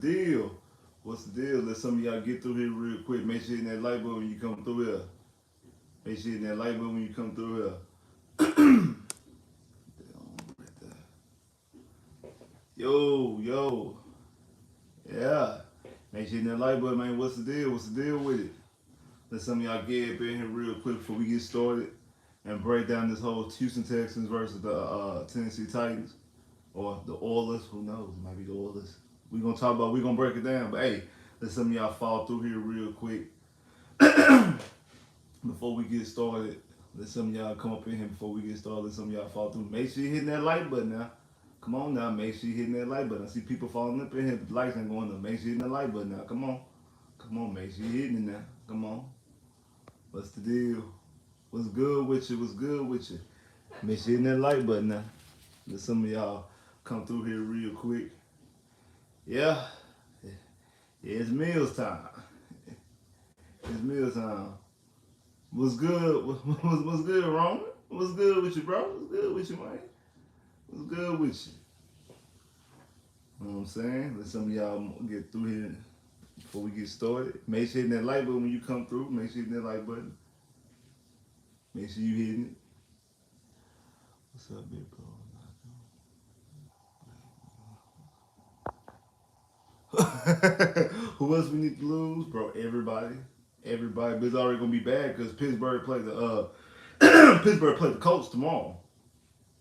deal? What's the deal? Let some of y'all get through here real quick. Make sure you hit that like button when you come through here. Make sure you hit that like button when you come through here. Yo. Yeah. Make sure you hit that like button, man. What's the deal? What's the deal with it? Let some of y'all get up in here real quick before we get started and break down this whole Houston Texans versus the Tennessee Titans or the Oilers. Who knows? It might be the Oilers. We're gonna break it down. But hey, let some of y'all fall through here real quick before we get started. Let some of y'all come up in here before we get started. Let some of y'all fall through. Make sure you're hitting that like button now. Come on now, make sure you're hitting that like button. I see people falling up in here. The lights ain't going up. Make sure you're hitting that like button now. Come on. Come on, make sure you're hitting it now. Come on. What's the deal? What's good with you? What's good with you? Make sure you're hitting that like button now. Let some of y'all come through here real quick. Yeah. Yeah, it's meals time. It's meals time. What's good? What's good, Roman? What's good with you, bro? What's good with you, man? What's good with you? You know what I'm saying? Let some of y'all get through here before we get started. Make sure you hit that like button when you come through. Make sure you hit that like button. Make sure you hitting it. What's up, big bro? Who else we need to lose, bro? Everybody. But it's already gonna be bad because Pittsburgh played the Pittsburgh played the Colts tomorrow.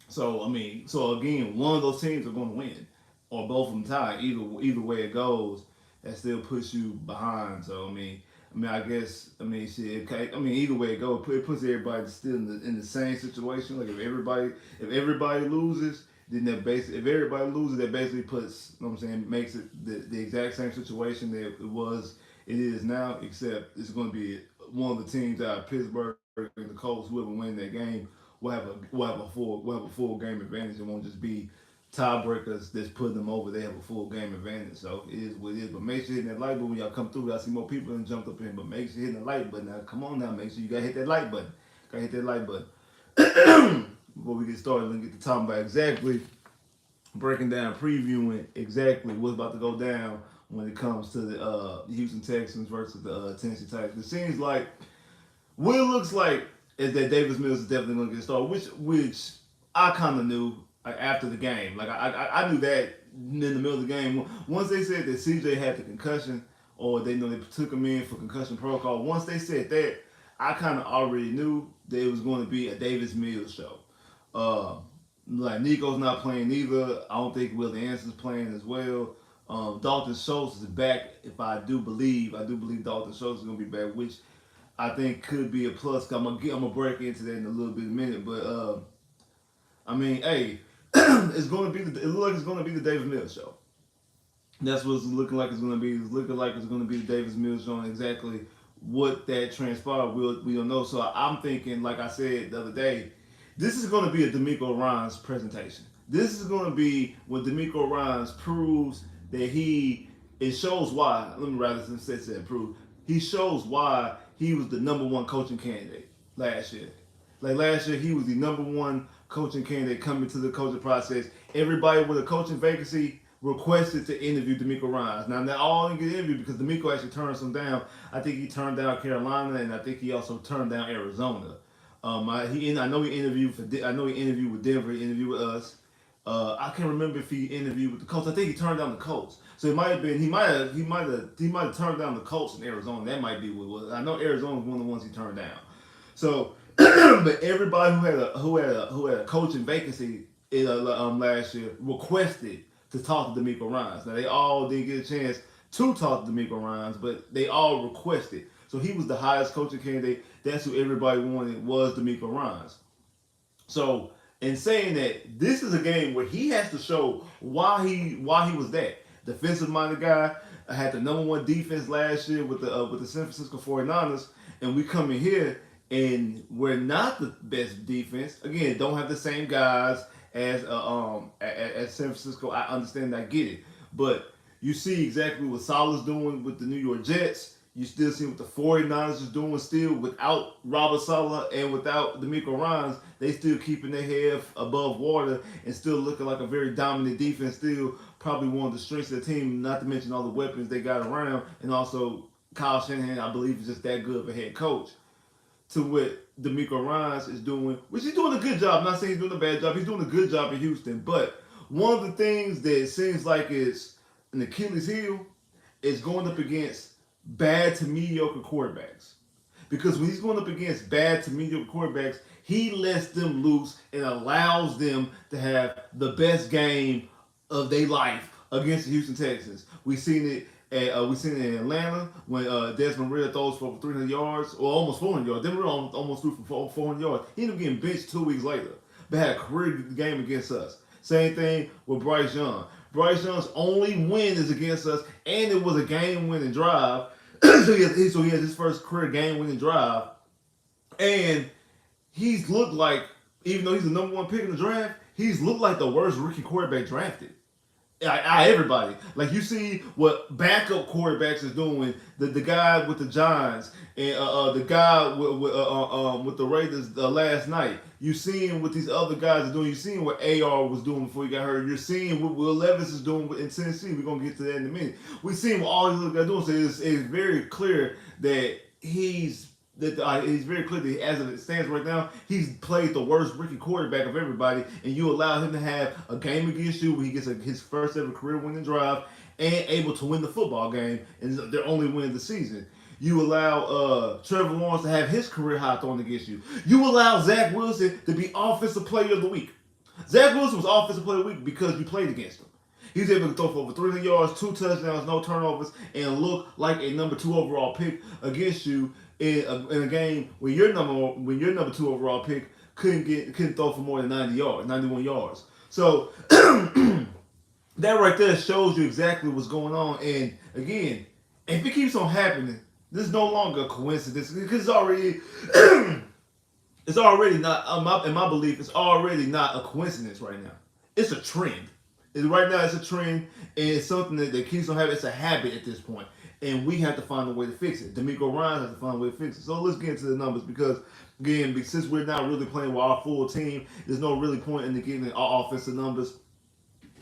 So so again, one of those teams are going to win, or both of them tie. Either way it goes, that still puts you behind. So I guess shit. Okay, either way it goes, it puts everybody still in the same situation. Like if everybody loses, then if everybody loses, that basically puts, you know what I'm saying, makes it the exact same situation that it is now, except it's going to be one of the teams out of Pittsburgh and the Colts, whoever win that game will have a full game advantage. It won't just be tiebreakers that's putting them over. They have a full game advantage. So it is what it is. But make sure you hit that like button when y'all come through. I see more people and jumped up in, but make sure you hit the like button. Now come on now, make sure you gotta hit that like button. Gotta hit that like button. Before we get started, let's get to talking about exactly breaking down, previewing exactly what's about to go down when it comes to the Houston Texans versus the Tennessee Titans. It seems like what it looks like is that Davis Mills is definitely going to get started, which I kind of knew after the game. Like I knew that in the middle of the game. Once they said that CJ had the concussion, or they know they took him in for concussion protocol. Once they said that, I kind of already knew that it was going to be a Davis Mills show. Uh, like Nico's not playing either. I don't think Will Anderson's playing as well. Dalton Schultz is back. If I do believe Dalton Schultz is going to be back, which I think could be a plus. I'm gonna break into that in a little bit in a minute, but hey, it's gonna be it looks like it's gonna be the Davis Mills show. That's what it's looking like it's gonna be. It's looking like it's gonna be the Davis Mills show, and exactly what that transpired, we don't know. So I'm thinking, like I said the other day, this is gonna be a D'Amico Ryans presentation. This is gonna be when D'Amico Ryans proves that it shows why. Let me rather say that prove. He shows why he was the number one coaching candidate last year. Like last year, he was the number one coaching candidate coming to the coaching process. Everybody with a coaching vacancy requested to interview D'Amico Ryans. Now, not all didn't get interviewed because D'Amico actually turned some down. I think he turned down Carolina, and I think he also turned down Arizona. I know he interviewed with Denver. He interviewed with us. I can't remember if he interviewed with the Colts. I think he turned down the Colts. So it might have been he might have turned down the Colts in Arizona. That might be what it was. I know Arizona was one of the ones he turned down. So, but everybody who had a coaching vacancy last year requested to talk to D'Amico Ryans. Now they all didn't get a chance to talk to D'Amico Ryans, but they all requested. So he was the highest coaching candidate. That's who everybody wanted, was D'Amico Ryans. So in saying that, this is a game where he has to show why he was that defensive minded guy. I had the number one defense last year with the San Francisco 49ers, and we come in here and we're not the best defense. Again, don't have the same guys as San Francisco. I understand, I get it, but you see exactly what Salah's doing with the New York Jets. You still see what the 49ers is doing still without Robert Saleh and without D'Amico Ryans. They still keeping their head above water and still looking like a very dominant defense still probably one of the strengths of the team, not to mention all the weapons they got around, and also Kyle Shanahan, I believe, is just that good of a head coach. To what D'Amico Ryans is doing, which he's doing a good job. I'm not saying he's doing a bad job. He's doing a good job in Houston. But one of the things that seems like is an Achilles heel is going up against bad to mediocre quarterbacks. Because when he's going up against bad to mediocre quarterbacks, he lets them loose and allows them to have the best game of their life against the Houston Texans. We've seen it. We seen it in Atlanta when Desmond Ridder throws for over 300 yards, or almost 400 yards. Desmond Ridder almost threw for 400 yards. He ended up getting benched 2 weeks later, but had a career game against us. Same thing with Bryce Young. Bryce Young's only win is against us, and it was a game-winning drive. so he has his first career game-winning drive, and he's looked like, even though he's the number one pick in the draft, he's looked like the worst rookie quarterback drafted. Everybody. Like, you see what backup quarterbacks is doing. The guy with the Giants and the guy with the Raiders last night. You seeing what these other guys are doing. You seeing what AR was doing before he got hurt. You're seeing what Will Levis is doing in Tennessee. We're gonna get to that in a minute. We seeing what all these other guys are doing. So it's very clear that he's very clear that as it stands right now, he's played the worst rookie quarterback of everybody, and you allow him to have a game against you where he gets his first ever career winning drive and able to win the football game, and they're only winning the season. You allow Trevor Lawrence to have his career high thrown against you. You allow Zach Wilson to be Offensive Player of the Week. Zach Wilson was Offensive Player of the Week because you played against him. He was able to throw for over 300 yards, 2 touchdowns, no turnovers, and look like a number 2 overall pick against you in a game when your number 2 overall pick couldn't throw for more than 91 yards. So that right there shows you exactly what's going on. And again, if it keeps on happening, this is no longer a coincidence because it's already not. In my belief, it's already not a coincidence right now. It's a trend. Right now, it's a trend, and it's something that keeps on happening. It's a habit at this point, and we have to find a way to fix it. D'Amico Ryans has to find a way to fix it. So let's get into the numbers because, again, since we're not really playing with our full team, there's no really point in getting our offensive numbers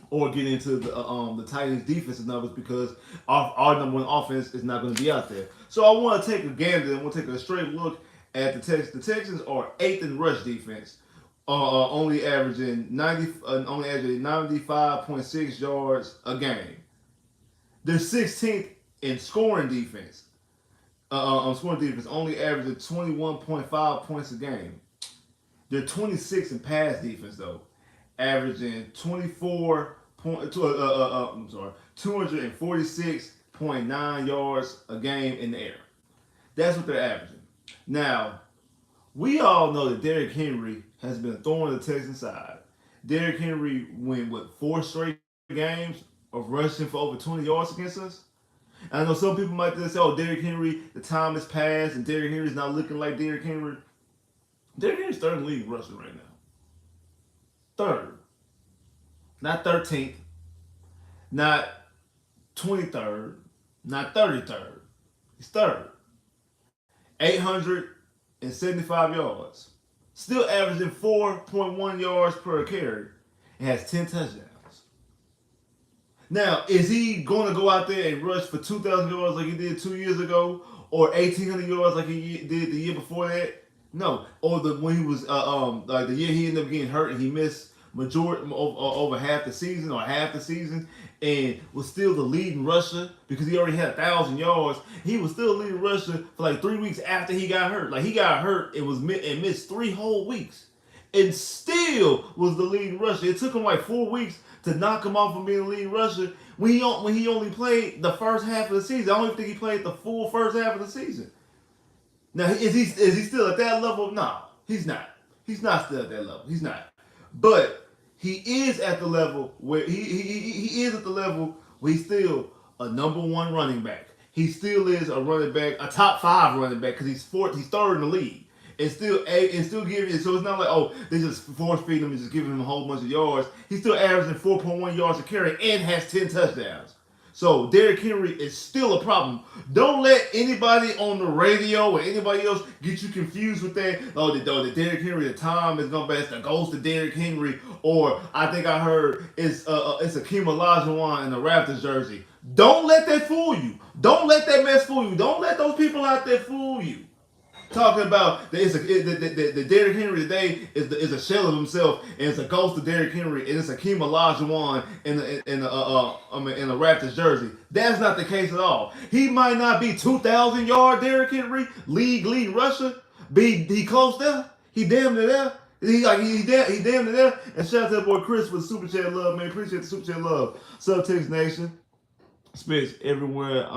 or getting into the Titans' defensive numbers because our number one offense is not going to be out there. So I want to take a gander and we'll take a straight look at the Texans. The Texans are 8th in rush defense. Only averaging 95.6 yards a game. They're 16th in scoring defense. Only averaging 21.5 points a game. They're 26th in pass defense though, averaging 246.9 yards a game in the air. That's what they're averaging. Now, we all know that Derrick Henry has been thorn on the Texans side. Derrick Henry went with 4 straight games of rushing for over 20 yards against us. And I know some people might say, "Oh, Derrick Henry, the time has passed, and Derrick Henry's not looking like Derrick Henry." Derrick Henry's 3rd in the league rushing right now. 3rd, not 13th, not 23rd, not 33rd. He's 3rd. 875 yards. Still averaging 4.1 yards per carry. And has 10 touchdowns. Now, is he going to go out there and rush for 2,000 yards like he did 2 years ago? Or 1,800 yards like he did the year before that? No. Or when he was, like the year he ended up getting hurt and he missed over half the season and was still the leading rusher because he already had 1,000 yards. He was still the leading rusher for like 3 weeks after he got hurt. Like he got hurt and missed 3 whole weeks and still was the leading rusher. It took him like 4 weeks to knock him off from being the leading rusher when he only played the first half of the season. I don't even think he played the full first half of the season. Now, is he still at that level? No, he's not. He's not still at that level. He's not. But he is at the level where he is at the level where he's still a number 1 running back. He still is a running back, a top 5 running back because he's 3rd in the league. And still giving it. So it's not like, oh, they just force feeding him and just giving him a whole bunch of yards. He's still averaging 4.1 yards a carry and has 10 touchdowns. So Derrick Henry is still a problem. Don't let anybody on the radio or anybody else get you confused with that. Oh, the Derrick Henry, the time is gonna be the ghost of Derrick Henry, or I think I heard it's Akeem Olajuwon in the Raptors jersey. Don't let that fool you. Don't let that mess fool you. Don't let those people out there fool you. Talking about the Derrick Henry today is a shell of himself, and it's a ghost of Derrick Henry, and it's Akeem Olajuwon in a Raptors jersey. That's not the case at all. He might not be 2,000 yard Derrick Henry, league rusher. He close there. He damn near there. He damn near there. And shout out to that boy Chris for the super chat love, man. Appreciate the super chat love. Sub Texas Nation. Spence everywhere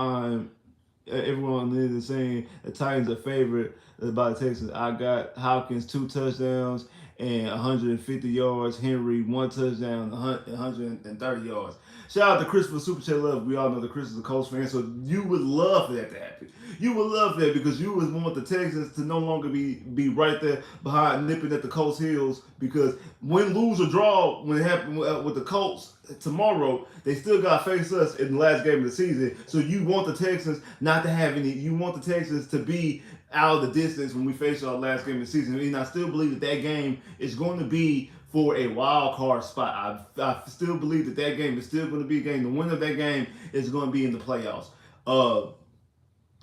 everyone is saying the Titans are favorite by the Texans. I got Hopkins 2 touchdowns and 150 yards. Henry 1 touchdown, 130 yards. Shout out to Chris for the super chat love. We all know that Chris is a Colts fan, so you would love for that to happen. You would love that because you would want the Texans to no longer be right there behind nipping at the Colts' heels, because win, lose, or draw, when it happened with the Colts tomorrow, they still got to face us in the last game of the season. So you want the Texans not to have any. You want the Texans to be out of the distance when we face our last game of the season. And I still believe that game is going to be for a wild card spot. I still believe that game is still going to be a game. The winner of that game is going to be in the playoffs.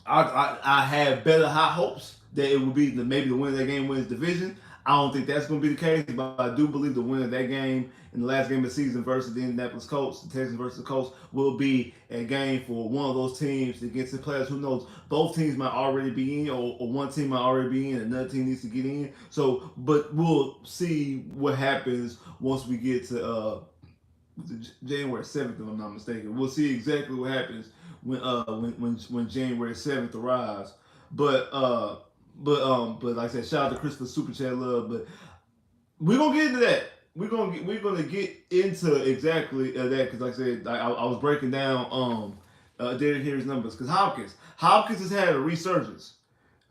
I have better high hopes that it will be maybe the winner of that game wins division. I don't think that's going to be the case, but I do believe the winner of that game in the last game of the season versus the Indianapolis Colts, the Texans versus the Colts, will be a game for one of those teams to get to the playoffs. Who knows? Both teams might already be in, or one team might already be in, another team needs to get in. So, but we'll see what happens once we get to January 7th, if I'm not mistaken. We'll see exactly what happens when January 7th arrives. But like I said, shout out to Chris for super chat love. But we're gonna get into that. We're gonna get into exactly that, because like I said, I was breaking down Derrick Henry's numbers, because Hopkins has had a resurgence.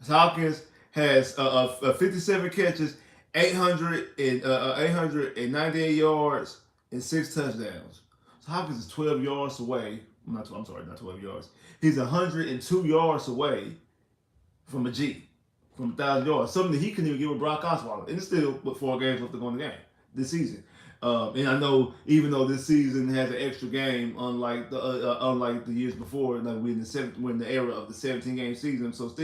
Hopkins has 57 catches, 898 yards, and 6 touchdowns. So Hopkins is 12 yards away. Not 12 yards. He's 102 yards away from a G, from 1,000 yards. Something that he couldn't even get with Brock Osweiler. And it's still with 4 games left to go in the game this season. And I know, even though this season has an extra game, unlike the years before, like we're in the era of the 17-game season, so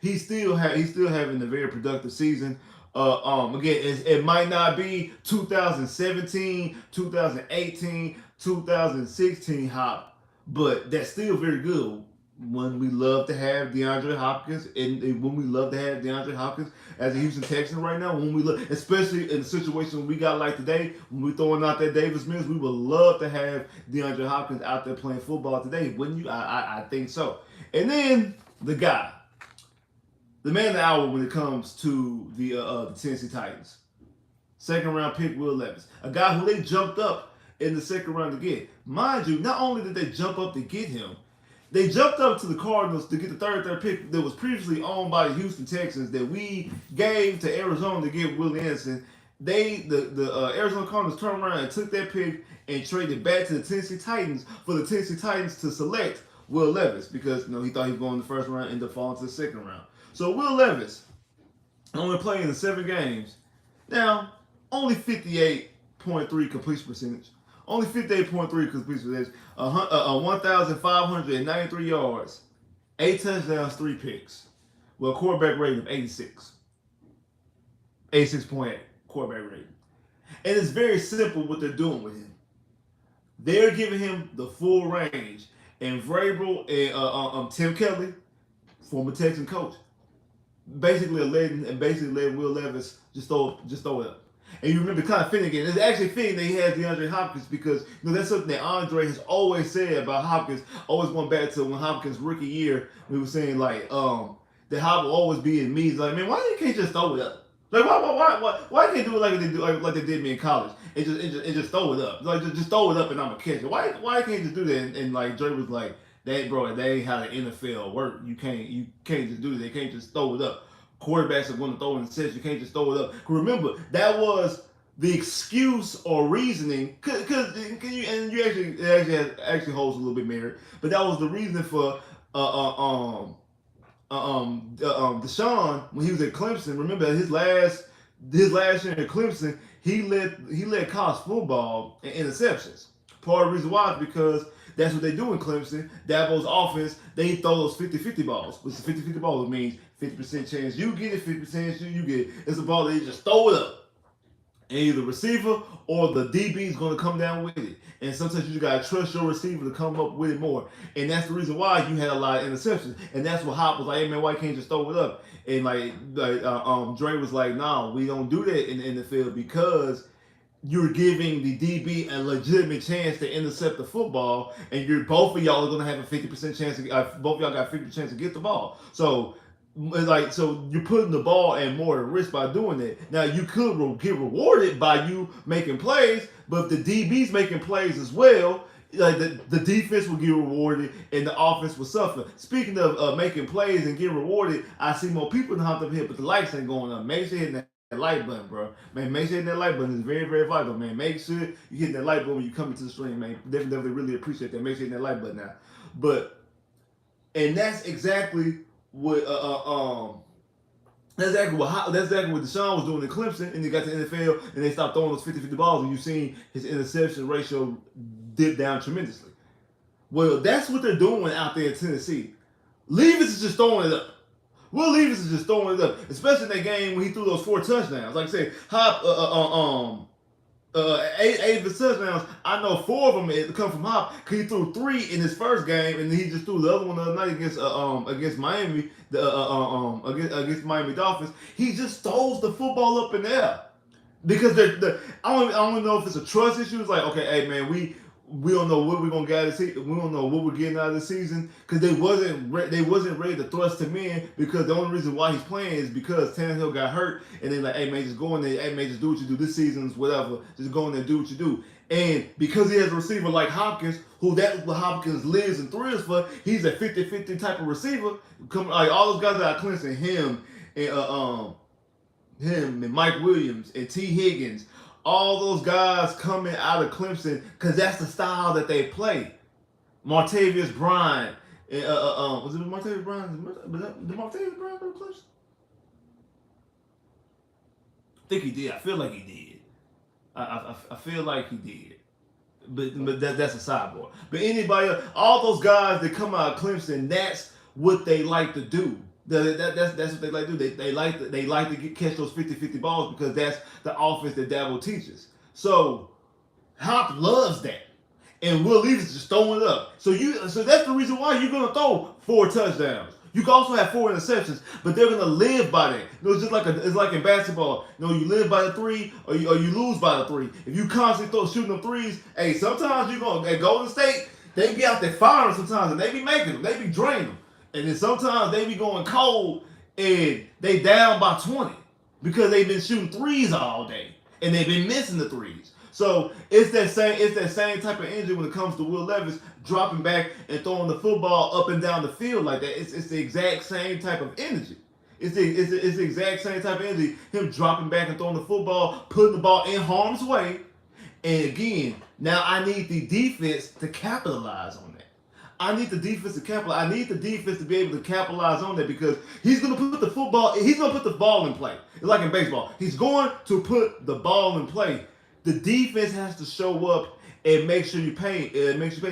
he's still having a very productive season. Again, it might not be 2017, 2018, 2016 Hop, but that's still very good. When we love to have DeAndre Hopkins, and when we love to have DeAndre Hopkins as a Houston Texan right now, when we look, especially in the situation we got like today, when we're throwing out that Davis Mills, we would love to have DeAndre Hopkins out there playing football today. Wouldn't you? I think so. And then the guy, the man of the hour when it comes to the Tennessee Titans, 2nd round pick Will Levis, a guy who they jumped up in the 2nd round to get. Mind you, not only did they jump up to get him, they jumped up to the Cardinals to get the third pick that was previously owned by the Houston Texans that we gave to Arizona to get Willie Anderson. The Arizona Cardinals turned around and took that pick and traded back to the Tennessee Titans for the Tennessee Titans to select Will Levis, because he thought he was going in the 1st round and ended up falling to the 2nd round. So Will Levis only playing in 7 games. Now, only 58.3 completion percentage. Only 58.3 completion percentage. 1,593 yards, 8 touchdowns, 3 picks. Well, quarterback rating of 86. 86.8 quarterback rating. And it's very simple what they're doing with him. They're giving him the full range. And Vrabel and Tim Kelly, former Texan coach, basically letting Will Levis just throw it up. And you remember kind of fitting again. It's actually fitting that he has DeAndre Hopkins, because that's something that Andre has always said about Hopkins. Always going back to when Hopkins' rookie year, we were saying that Hop will always be in me. He's like, man, why you can't just throw it up? Like why can't do it like they did me in college? And just throw it up. Like just throw it up and I'm gonna catch it. Why can't you just do that? And like Dre was like, that ain't how the NFL work. You can't just do that. They can't just throw it up. Quarterbacks are going to throw in sets. You can't just throw it up. Remember, that was the excuse or reasoning, because you and you actually it actually holds a little bit merit, but that was the reason for Deshaun when he was at Clemson. Remember his last year at Clemson, he led college football in interceptions. Part of the reason why is because that's what they do in Clemson. Dabo's offense, they throw those 50-50 balls. Which is 50-50 balls means 50% chance you get it, 50% chance you get it. It's a ball that you just throw it up. And either the receiver or the DB is going to come down with it. And sometimes you just got to trust your receiver to come up with it more. And that's the reason why you had a lot of interceptions. And that's what Hop was like, hey man, why can't you just throw it up? And Dre was like, no, we don't do that in the NFL because you're giving the DB a legitimate chance to intercept the football, and both of y'all are gonna have a 50% chance. Both of y'all got 50% chance to get the ball. So you're putting the ball at more risk by doing that. Now you could get rewarded by you making plays, but if the DB's making plays as well, like the defense will get rewarded and the offense will suffer. Speaking of making plays and getting rewarded, I see more people than hopped up here, but the lights ain't going up. Make sure you're hitting that like button, bro. Man, make sure you hit that like button. It's very, very vital, man. Make sure you hit that like button when you come into the stream, man. Definitely really appreciate that. Make sure you hit that like button now. And that's exactly what that's exactly what Deshaun was doing in Clemson, and he got to the NFL, and they stopped throwing those 50-50 balls, and you've seen his interception ratio dip down tremendously. Well, that's what they're doing out there in Tennessee. Levis is just throwing it up. Will Levis is just throwing it up, especially in that game when he threw those 4 touchdowns. Like I said, Hop, 8 of his touchdowns, I know 4 of them come from Hop because he threw 3 in his first game, and he just threw the other one the other night against Miami, against Miami Dolphins. He just throws the football up in the air because I don't know if it's a trust issue. It's like, okay, hey man, we don't know what we're gonna get out of the season. We don't know what we're getting out of the season because they wasn't ready to thrust him in because the only reason why he's playing is because Tannehill got hurt and they're like, hey man, just go in there, hey man, just do what you do this season's whatever, just go in there and do what you do. And because he has a receiver like Hopkins, who that's what Hopkins lives and thrills for, he's a 50-50 type of receiver. Like all those guys out of Clemson, him and Mike Williams and T. Higgins. All those guys coming out of Clemson because that's the style that they play. Martavius Bryant, was it Martavius Bryant? Did Martavius Bryant go to Clemson? I think he did. I feel like he did. I feel like he did. But that's a sidebar. But anybody, all those guys that come out of Clemson, that's what they like to do. That's what they like to do. They like to catch those 50-50 balls because that's the offense that Dabo teaches. So Hop loves that. And Will Levis is just throwing it up. So that's the reason why you're gonna throw 4 touchdowns. You can also have 4 interceptions, but they're gonna live by that. It's just it's like in basketball. You live by the 3 or you lose by the 3. If you constantly shooting them threes, hey, sometimes you're gonna at Golden State, they be out there firing sometimes and they be making them, they be draining them. And then sometimes they be going cold and they down by 20 because they've been shooting threes all day and they've been missing the threes. So it's that same type of energy when it comes to Will Levis dropping back and throwing the football up and down the field like that. It's the exact same type of energy. It's the exact same type of energy. Him dropping back and throwing the football, putting the ball in harm's way. And again, now I need the defense to capitalize on that. I need the defense to capitalize. I need the defense to be able to capitalize on that because he's going to put the ball in play. It's like in baseball. He's going to put the ball in play. The defense has to show up and make sure you pay.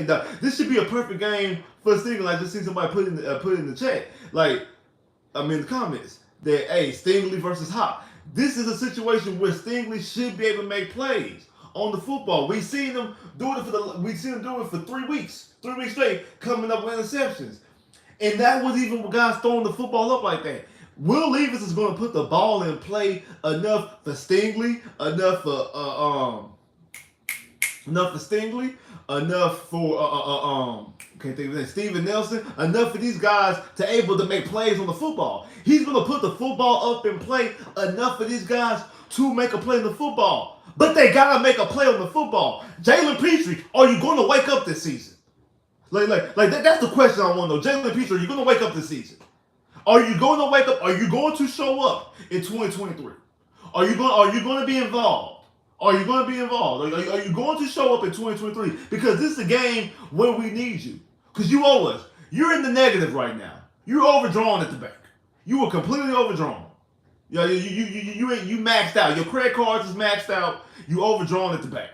Now, this should be a perfect game for Stingley. I just see somebody put in the chat, in the comments that Stingley versus Hop. This is a situation where Stingley should be able to make plays on the football. We've seen them do it for 3 weeks. 3 weeks straight, coming up with interceptions. And that was even with guys throwing the football up like that. Will Levis is going to put the ball in play enough for Stingley, enough for can't think of that, Steven Nelson, enough for these guys to able to make plays on the football. He's going to put the football up in play enough for these guys to make a play in the football. But they got to make a play on the football. Jalen Petrie, are you going to wake up this season? That's the question I want to know. Jalen Petrie, are you going to wake up this season? Are you going to wake up? Are you going to show up in 2023? Are you going to be involved? Are you going to be involved? Are you going to show up in 2023? Because this is a game where we need you. Because you owe us. You're in the negative right now. You're overdrawn at the bank. You were completely overdrawn. You maxed out. Your credit cards is maxed out. You overdrawn at the bank.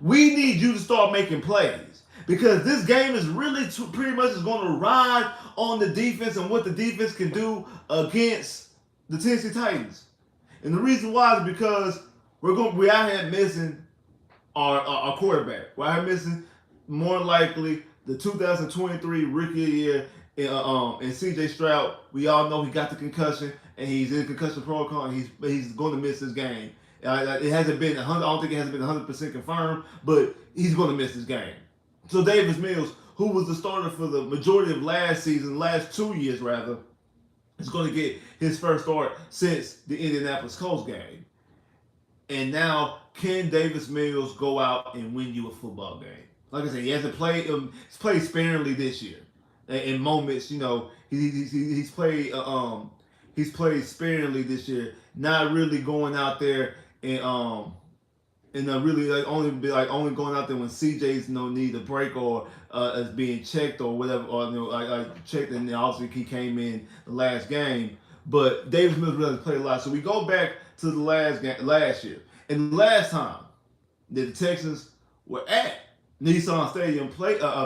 We need you to start making plays because this game is really pretty much is going to ride on the defense and what the defense can do against the Tennessee Titans. And the reason why is because we're out here missing our quarterback. We're out here missing more likely the 2023 Rookie of the Year and C.J. Stroud. We all know he got the concussion and he's in concussion protocol and he's going to miss this game. It hasn't been 100. I don't think it hasn't been 100% confirmed, but he's going to miss this game. So Davis Mills, who was the starter for the majority of last 2 years rather, is going to get his first start since the Indianapolis Colts game. And now, can Davis Mills go out and win you a football game? Like I said, he hasn't played. He's played sparingly this year. In moments, he's played. He's played sparingly this year. Not really going out there and really only going out there when CJ's need a break or is being checked or whatever, or checked, and obviously he came in the last game. But Davis Mills really played a lot. So we go back to the last year, and the last time that the Texans were at Nissan Stadium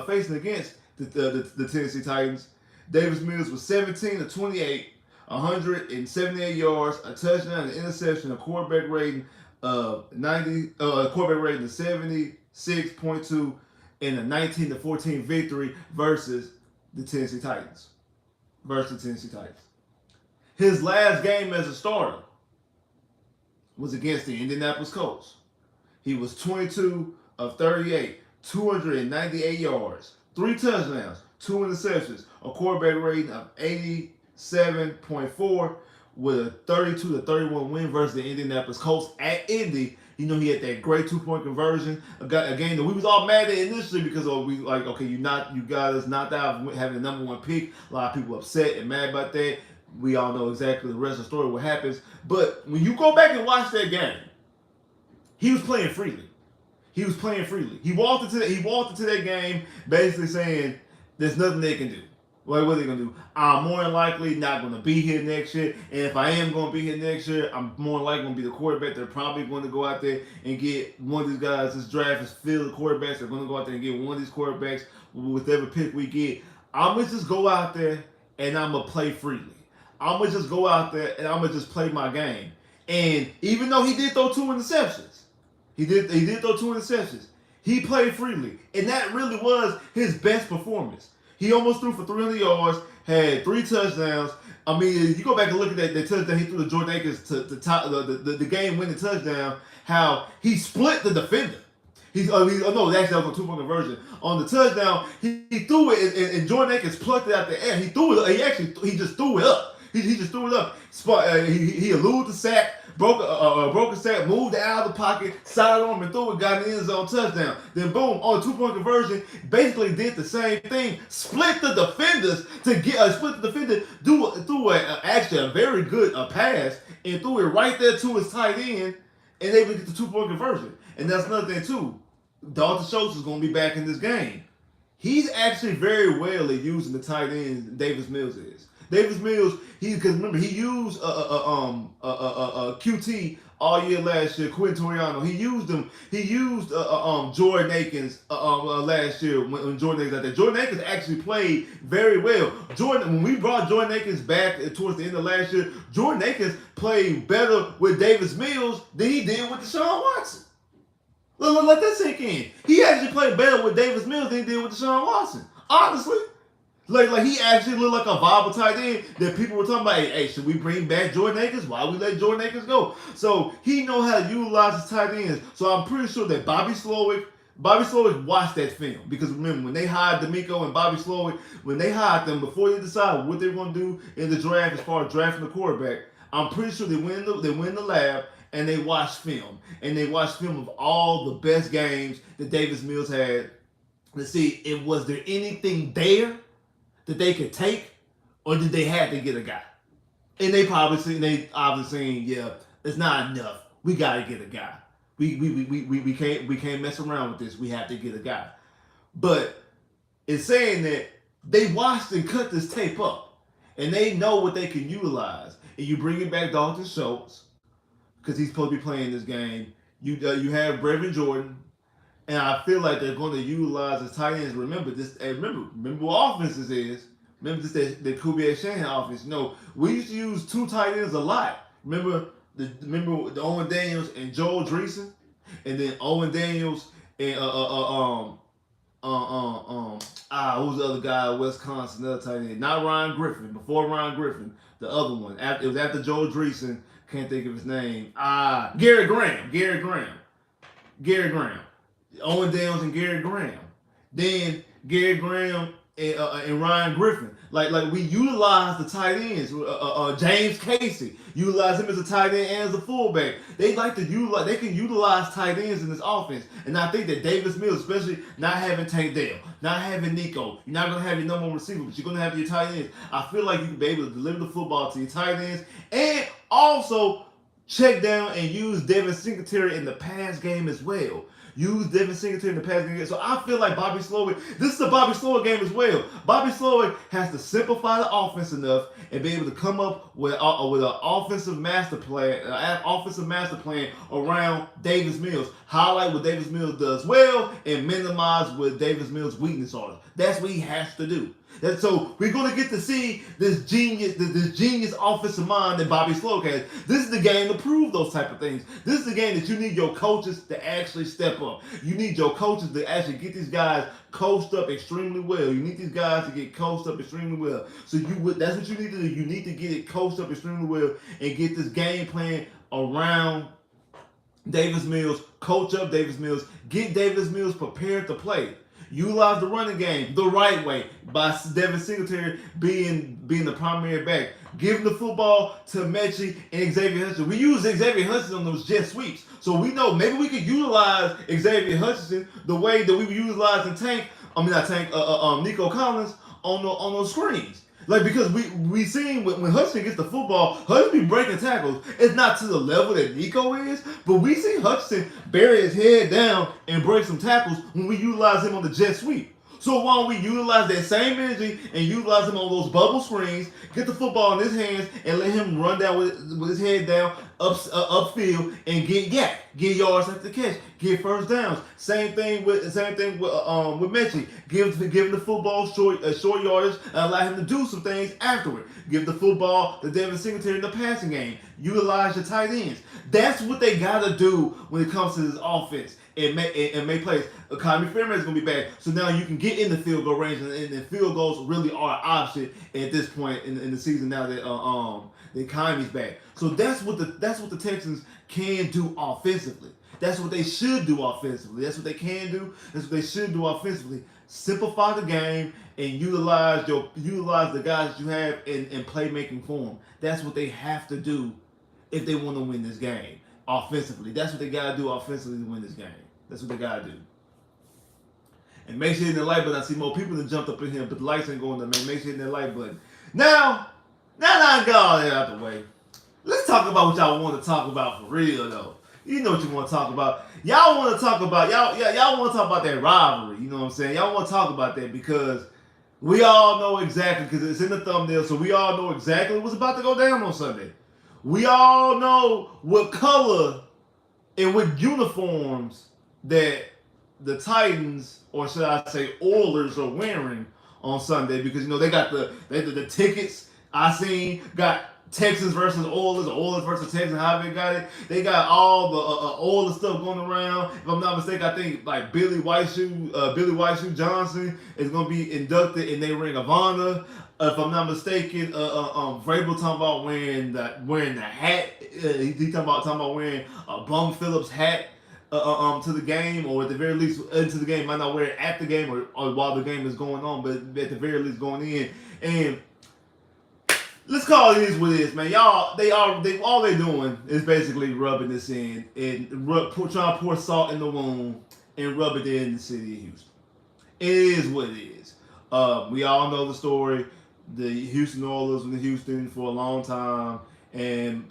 facing against the Tennessee Titans, Davis Mills was 17 to 28. 178 yards, a touchdown, an interception, a quarterback rating of 76.2, and a 19-14 victory versus the Tennessee Titans. His last game as a starter was against the Indianapolis Colts. He was 22 of 38, 298 yards, 3 touchdowns, 2 interceptions, a quarterback rating of 87.4 with a 32-31 win versus the Indianapolis Colts at Indy. He had that great 2-point conversion. A game that we was all mad at initially because you got us knocked out of having the number 1 pick. A lot of people upset and mad about that. We all know exactly the rest of the story, what happens. But when you go back and watch that game, he was playing freely. He walked into that game basically saying, "There's nothing they can do." What are they going to do? I'm more than likely not going to be here next year. And if I am going to be here next year, I'm more likely going to be the quarterback. They're probably going to go out there and get one of these guys. This draft is filled with quarterbacks. They're going to go out there and get one of these quarterbacks with every pick we get. I'm going to just go out there and I'm going to play freely. I'm going to just go out there and I'm going to just play my game. And even though he did throw 2 interceptions, he played freely. And that really was his best performance. He almost threw for 300 yards, had 3 touchdowns. I mean, you go back and look at that touchdown he threw to Jordan Akins to top the game-winning touchdown, how he split the defender. Actually, that was a 2-point conversion. On the touchdown, he threw it, and Jordan Akins plucked it out the air. He threw it. He just threw it up. He just threw it up. He eluded the sack, broke a sack, moved out of the pocket, sidearm and threw it, got an end zone touchdown. Then boom, on a 2-point conversion, basically did the same thing. Split the defenders threw actually a very good pass and threw it right there to his tight end, and they would get the 2-point conversion. And that's another thing too. Dalton Schultz is going to be back in this game. He's actually very well at using the tight end. Davis Mills is. Davis Mills, because remember he used QT all year last year. Quentin Toriano, he used him. He used Jordan Akins last year when Jordan Akins out there. Jordan Akins actually played very well. When we brought Jordan Akins back towards the end of last year, Jordan Akins played better with Davis Mills than he did with Deshaun Watson. Let that sink in. He actually played better with Davis Mills than he did with Deshaun Watson. Honestly. Like he actually looked like a viable tight end that people were talking about, hey, should we bring back Jordan Akins? Why we let Jordan Akins go? So he know how to utilize his tight ends. So I'm pretty sure that Bobby Slowick watched that film. Because remember, when they hired D'Amico and Bobby Slowick, when they hired them, before they decided what they were going to do in the draft as far as drafting the quarterback, I'm pretty sure they went in the lab and they watched film. And they watched film of all the best games that Davis Mills had to see if was there anything there that they could take, or did they have to get a guy? And they obviously seen, yeah, it's not enough. We gotta get a guy. We can't mess around with this. We have to get a guy. But it's saying that they watched and cut this tape up, and they know what they can utilize. And you bring it back Dalton Schultz because he's supposed to be playing this game. You have Brevin Jordan, and I feel like they're going to utilize his tight ends. Remember this. Remember what offense this is. Remember this the Kubiak Shanahan offense. No, we used to use two tight ends a lot. Remember the Owen Daniels and Joel Dreesen, and then Owen Daniels and who's the other guy at Wisconsin, another tight end? Not Ryan Griffin. Before Ryan Griffin, the other one. It was after Joel Dreesen. Can't think of his name. Gary Graham. Owen Daniels and Gary Graham. Then Gary Graham and Ryan Griffin. Like we utilize the tight ends. James Casey, utilize him as a tight end and as a fullback. They like to utilize. They can utilize tight ends in this offense. And I think that Davis Mills, especially not having Tank Dell, not having Nico, you're not gonna have your number one receiver, but you're gonna have your tight ends. I feel like you can be able to deliver the football to your tight ends and also check down and use Devin Singletary in the pass game as well. Use Devin Singletary in the passing game. So I feel like Bobby Slowick, this is a Bobby Slowick game as well. Bobby Slowick has to simplify the offense enough and be able to come up with an offensive master plan around Davis Mills. Highlight what Davis Mills does well and minimize what Davis Mills' weakness are. That's what he has to do. So we're going to get to see this genius offensive mind that Bobby Slowick has. This is the game to prove those type of things. This is the game that you need your coaches to actually step up. You need your coaches to actually get these guys coached up extremely well. You need these guys to get coached up extremely well. So that's what you need to do. You need to get it coached up extremely well and get this game plan around Davis Mills, coach up Davis Mills, get Davis Mills prepared to play. Utilize the running game the right way by Devin Singletary being the primary back. Give the football to Mechie and Xavier Hutchinson. We use Xavier Hutchinson on those jet sweeps. So we know maybe we could utilize Xavier Hutchinson the way that we were utilizing Nico Collins on those screens. Like, because we seen when Hutchinson gets the football, Hutchinson be breaking tackles. It's not to the level that Nico is, but we see Hutchinson bury his head down and break some tackles when we utilize him on the jet sweep. So why don't we utilize that same energy and utilize him on those bubble screens, get the football in his hands, and let him run down with his head down upfield and get yards after the catch, get first downs. Same thing with Mechie. Give the football short yardage and allow him to do some things afterward. Give the football to Devin Singletary in the passing game. Utilize your tight ends. That's what they gotta do when it comes to this offense. And make plays. Economy Fairman is going to be back, so now you can get in the field goal range, and field goals really are an option at this point in the season. Now that the economy's back, so that's what the Texans can do offensively. That's what they should do offensively. That's what they can do. That's what they should do offensively. Simplify the game and utilize the guys that you have in playmaking form. That's what they have to do if they want to win this game offensively. That's what they gotta do offensively to win this game. That's what they gotta do. And make sure you hit the like button. I see more people that jumped up in here, but the lights ain't going to make sure you hit that like button. Now that I got all that out the way, let's talk about what y'all want to talk about for real though. You know what you want to talk about. Y'all want to talk about y'all want to talk about that rivalry. You know what I'm saying? Y'all want to talk about that because we all know exactly, because it's in the thumbnail, so we all know exactly what's about to go down on Sunday. We all know what color and what uniforms that the Titans, or should I say Oilers, are wearing on Sunday, because they got the tickets I seen got Texans versus Oilers, or Oilers versus Texans, however they got it. They got all the Oilers stuff going around. If I'm not mistaken, I think like Billy Whiteshoe Johnson is gonna be inducted in their Ring of Honor. If I'm not mistaken, Vrabel talking about wearing the hat. He talking about wearing a Bum Phillips hat to the game, or at the very least into the game. Might not wear it at the game or while the game is going on, but at the very least going in. And let's call it is what it is, man. All they doing is basically rubbing this in and trying to pour salt in the wound and rub it in the city of Houston. It is what it is. We all know the story. The Houston Oilers were in Houston for a long time, and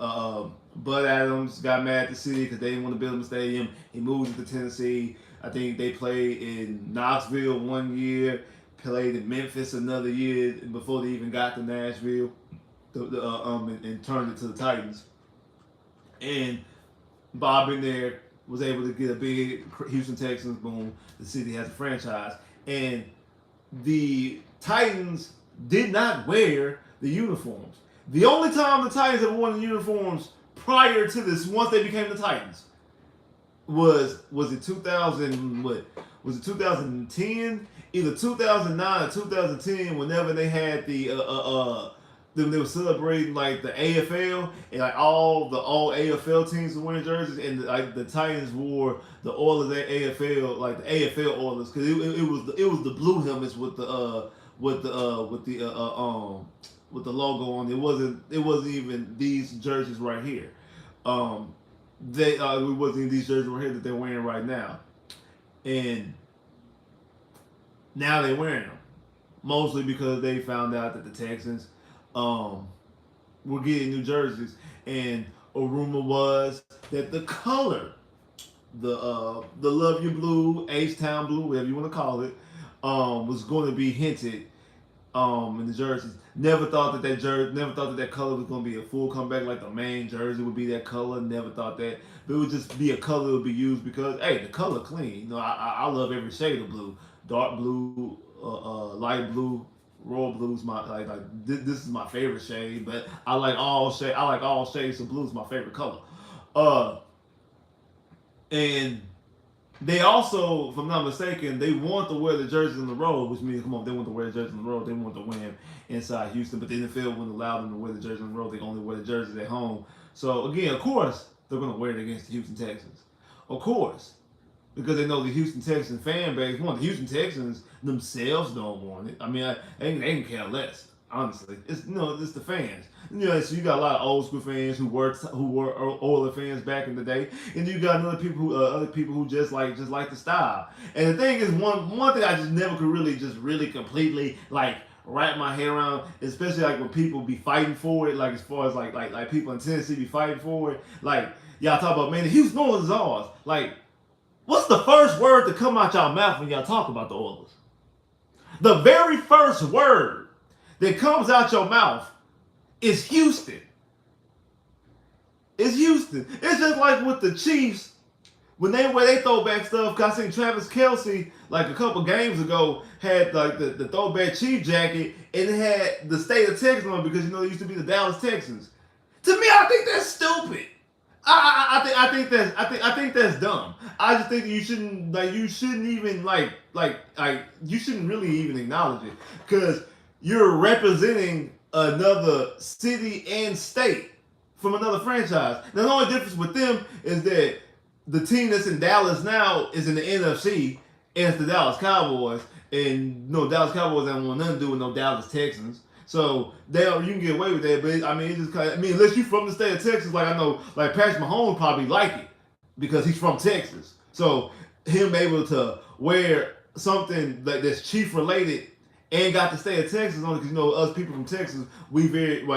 Bud Adams got mad at the city because they didn't want to build him a stadium. He moved to Tennessee. I think they played in Knoxville one year, played in Memphis another year before they even got to Nashville, and turned it to the Titans. And Bob in there was able to get a big Houston Texans. Boom, the city has a franchise, and the Titans did not wear the uniforms. The only time the Titans ever worn the uniforms prior to this, once they became the Titans, was it 2000? What was it? 2010? Either 2009 or 2010. Whenever they had then they were celebrating like the AFL, and like all AFL teams were wearing jerseys, and like the Titans wore the Oilers AFL, like the AFL Oilers, because it was the blue helmets with the logo on. It wasn't even these jerseys right here. It wasn't even these jerseys right here that they're wearing right now, and now they're wearing them mostly because they found out that the Texans were getting new jerseys, and a rumor was that the color, the Love You Blue, H Town Blue, whatever you want to call it, was going to be hinted in the jerseys. Never thought that color was going to be a full comeback, like the main jersey would be that color. Never thought that, but it would just be a color that would be used because hey, the color clean. You know, I love every shade of blue, dark blue, light blue. Royal blue's my this is my favorite shade, but I like all shades of blue is my favorite color. And they also, if I'm not mistaken, they want to wear the jerseys on the road, which means come on, they want to wear the jerseys on the road. They want to win inside Houston, but the NFL wouldn't allow them to wear the jerseys on the road. They only wear the jerseys at home. So again, of course, they're going to wear it against the Houston Texans, of course, because they know the Houston Texans fan base. One, the Houston Texans themselves don't want it. I mean, they can care less. Honestly, it's it's the fans. So you got a lot of old school fans who were Oilers fans back in the day, and you got other people who just like the style. And the thing is, one thing I just never could really completely like wrap my head around, especially like when people be fighting for it, like as far as like people in Tennessee be fighting for it. Like y'all talk about, man, the Houston Oilers is ours. Like, what's the first word to come out y'all mouth when y'all talk about the Oilers? The very first word that comes out your mouth is Houston. It's Houston. It's just like with the Chiefs when they wear they throwback stuff. Cause I seen Travis Kelce like a couple games ago had like the throwback Chief jacket and it had the state of Texas on because they used to be the Dallas Texans. To me, I think that's stupid. I think that's dumb. I just think that you shouldn't even you shouldn't really even acknowledge it because you're representing another city and state from another franchise. Now, the only difference with them is that the team that's in Dallas now is in the NFC, and it's the Dallas Cowboys. And Dallas Cowboys don't want nothing to do with no Dallas Texans. So you can get away with that. But I mean, unless you're from the state of Texas, like I know, like Patrick Mahomes probably like it because he's from Texas. So him able to wear something that's Chief related and got the state of Texas on it because us people from Texas, we very we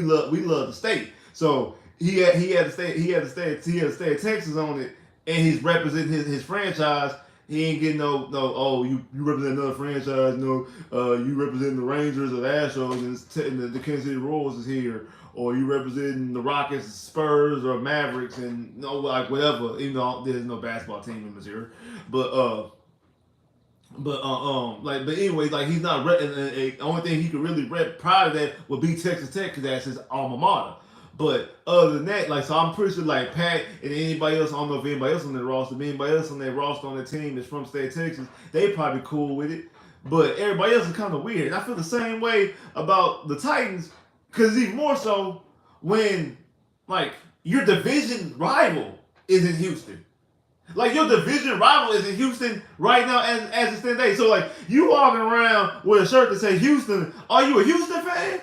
love the state. So he had the state of Texas on it, and he's representing his franchise. He ain't getting no you represent another franchise. You represent the Rangers or the Astros, and the Kansas City Royals is here, or you representing the Rockets, Spurs, or Mavericks, and whatever. Even though there's no basketball team in Missouri, but anyway, like he's not the only thing he could really rep prior to that would be Texas Tech because that's his alma mater. But other than that, so I'm pretty sure like Pat and anybody else, I don't know if anybody else on their roster, but anybody else on their roster on the team is from state of Texas, they probably cool with it. But everybody else is kind of weird. And I feel the same way about the Titans because even more so when like your division rival is in Houston. Like your division rival is in Houston right now as it stands today. So like you walking around with a shirt that says Houston, are you a Houston fan?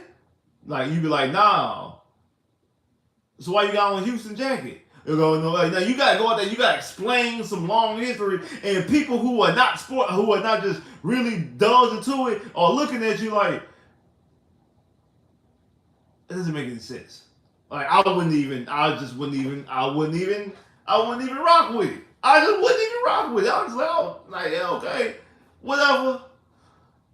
Like you be like, nah. So why you got on a Houston jacket? Now you gotta go out there, you gotta explain some long history, and people who are not just really dug into it are looking at you like, it doesn't make any sense. Like I wouldn't even. I just wouldn't even. I wouldn't even. I wouldn't even rock with it. I just wouldn't even rock with it. I was like, oh, like yeah, okay, whatever,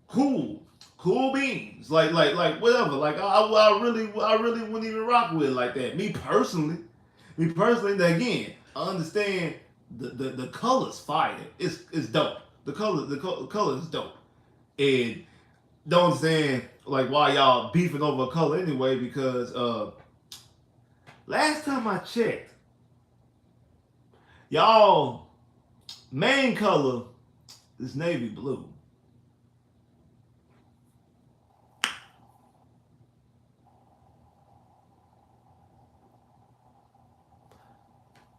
cool, cool beans. Like whatever. Like I really wouldn't even rock with it like that. Me personally. Again, I understand the color's fire. It's dope. The color is dope. And don't understand like why y'all beefing over a color anyway because last time I checked, y'all main color is navy blue.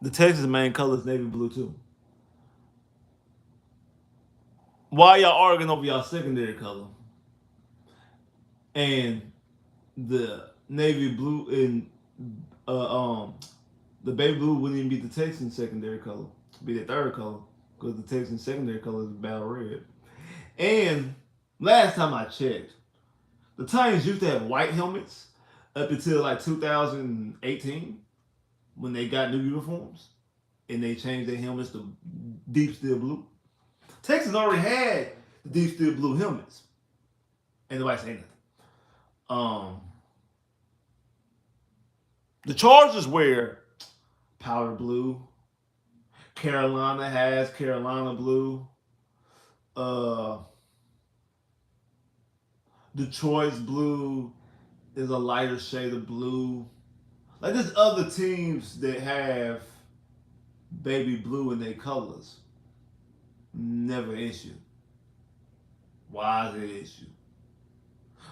The Texas main color is navy blue too. Why y'all arguing over y'all secondary color? And the navy blue and uh, um the baby blue wouldn't even be the Texan secondary color. It'd be the third color because the Texan secondary color is battle red. And last time I checked, the Titans used to have white helmets up until like 2018 when they got new uniforms and they changed their helmets to deep steel blue. Texas already had the deep steel blue helmets, and nobody saying nothing. Um, the Chargers wear powder blue. Carolina has Carolina blue. Uh, Detroit's blue is a lighter shade of blue. Like there's other teams that have baby blue in their colors. Never issue. Why is it an issue?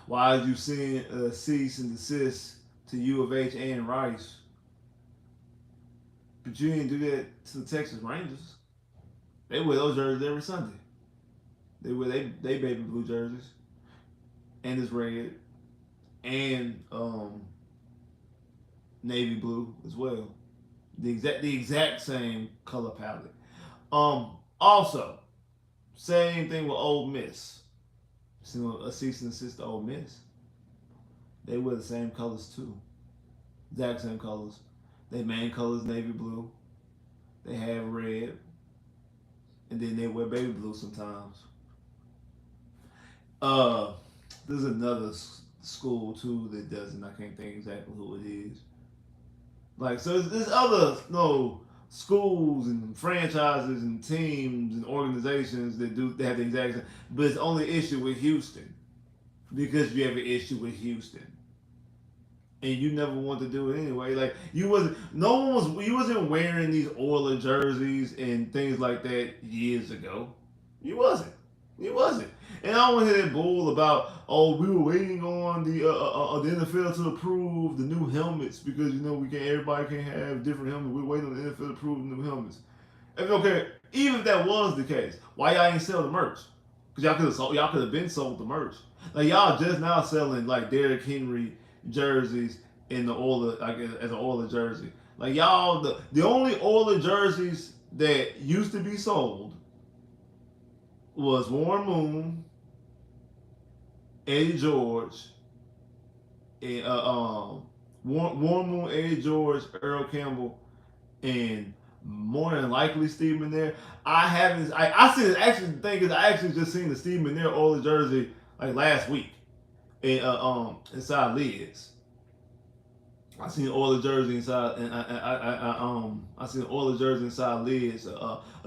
Why is you seeing a cease and desist to U of H and Rice, but you didn't do that to the Texas Rangers? They wear those jerseys every Sunday. They wear they baby blue jerseys, and it's red, and navy blue as well. The exact same color palette. Also, same thing with Ole Miss. So a cease and desist to Ole Miss. They wear the same colors too. Exact same colors. Their main color is navy blue. They have red, and then they wear baby blue sometimes. Uh, there's another school too that doesn't. I can't think exactly who it is. Like so, there's other schools and franchises and teams and organizations that have the exact same. But it's only issue with Houston because you have an issue with Houston. And you never want to do it anyway. Like you wasn't, no one was, you wasn't wearing these Oiler jerseys and things like that years ago. You wasn't. You wasn't. And I don't want to hear that bull about, oh, we were waiting on the NFL to approve the new helmets because we can't, everybody can't have different helmets. We're waiting on the NFL to approve the new helmets. Okay, even if that was the case, why y'all ain't sell the merch? Because y'all could have been sold the merch. Like y'all just now selling like Derrick Henry jerseys in the Oiler, like as an Oiler jersey. Like y'all, the only Oiler jerseys that used to be sold was Warren Moon, Eddie George, and Warren Moon, Eddie George, Earl Campbell, and more than likely Steve McNair. I haven't. I see. Actually, the thing is, I actually just seen the Steve McNair Oiler jersey like last week, and inside Lids. I seen Oiler jersey inside, and I seen Oiler jersey inside Lids.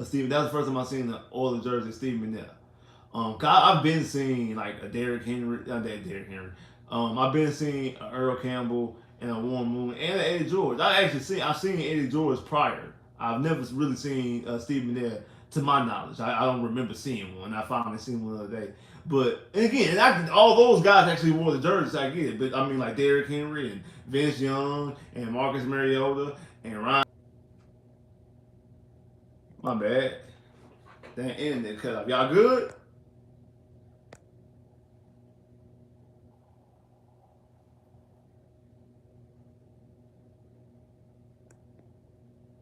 Steve. That was the first time I seen the Oiler jersey Steve McNair. I've been seeing like a Derrick Henry, not that Derrick Henry. I've been seeing Earl Campbell and a Warren Moon and Eddie George. I've seen Eddie George prior. I've never really seen Steve McNair to my knowledge. I don't remember seeing one. I finally seen one the other day. But and again, all those guys actually wore the jerseys. I get it, but I mean like Derrick Henry and Vince Young and Marcus Mariota and Ryan. My bad. That internet cut off. Y'all good?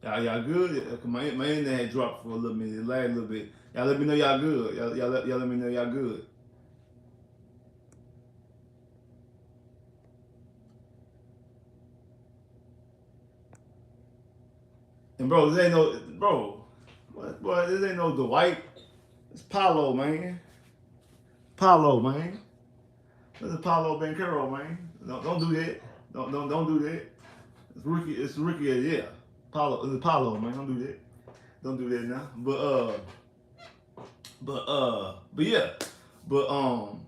Y'all good? My internet had dropped for a little minute. It lagged a little bit. Y'all let me know y'all good. Y'all let me know y'all good. And bro, this ain't no bro. What? Boy, this ain't no Dwight. It's Paulo, man. Paulo, man. This is Paulo Banquero, man. Don't do that. Don't do that. It's rookie. It's rookie. Yeah. Paulo. It's Paulo, man. Don't do that. Don't do that now. But yeah.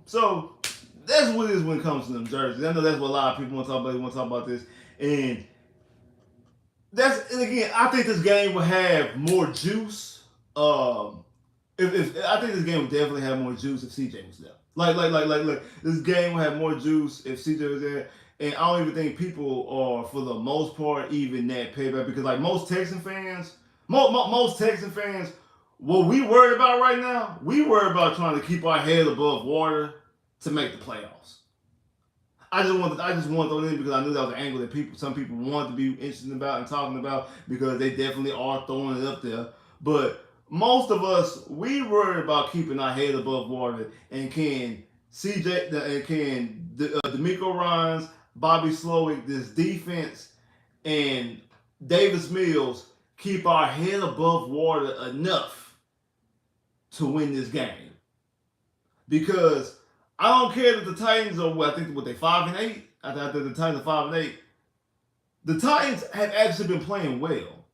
So that's what it is when it comes to them jerseys. I know that's what a lot of people want to talk about. They want to talk about this, and and again, I think this game will have more juice. If I think this game would definitely have more juice if CJ was there. Like, this game will have more juice if CJ was there. And I don't even think people are, for the most part, even that payback, because like most Texan fans, most Texan fans, what we worried about right now, we worry about trying to keep our head above water to make the playoffs. I just want to throw it in because I knew that was an angle that some people wanted to be interested about and talking about, because they definitely are throwing it up there. But most of us, we worry about keeping our head above water, and can D'Amico Ryans, Bobby Slowick, this defense, and Davis Mills keep our head above water enough to win this game. Because I don't care that the Titans are, I think, they 5-8. I think the Titans are 5-8. The Titans have actually been playing well.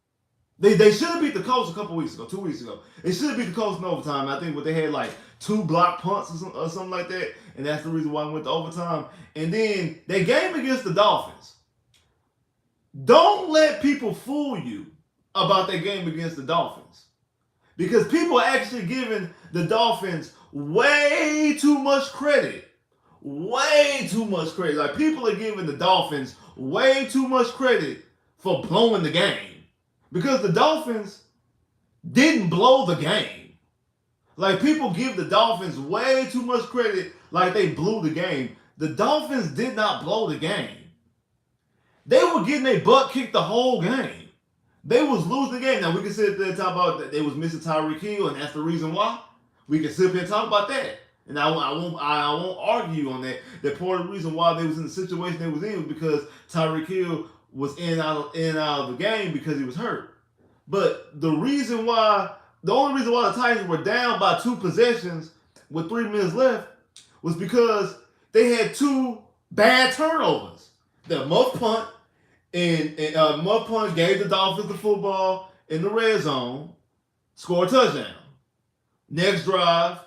They should have beat the Colts a couple weeks ago, 2 weeks ago. They should have beat the Colts in overtime. I think they had like 2 block punts or something like that, and that's the reason why we went to overtime. And then they game against the Dolphins. Don't let people fool you about that game against the Dolphins, because people are actually giving the Dolphins way too much credit. Way too much credit. Like, people are giving the Dolphins way too much credit for blowing the game. Because the Dolphins didn't blow the game. Like, people give the Dolphins way too much credit like they blew the game. The Dolphins did not blow the game. They were getting their butt kicked the whole game. They was losing the game. Now, we can sit there and talk about that they was missing Tyreek Hill, and that's the reason why. We can sit here and talk about that. And I won't argue on that. That part of the reason why they was in the situation they was in was because Tyreek Hill was in and out of the game because he was hurt. But the only reason why the Titans were down by 2 possessions with 3 minutes left was because they had 2 bad turnovers. The muff punt, and muff punt gave the Dolphins the football in the red zone, scored a touchdown. Next drive,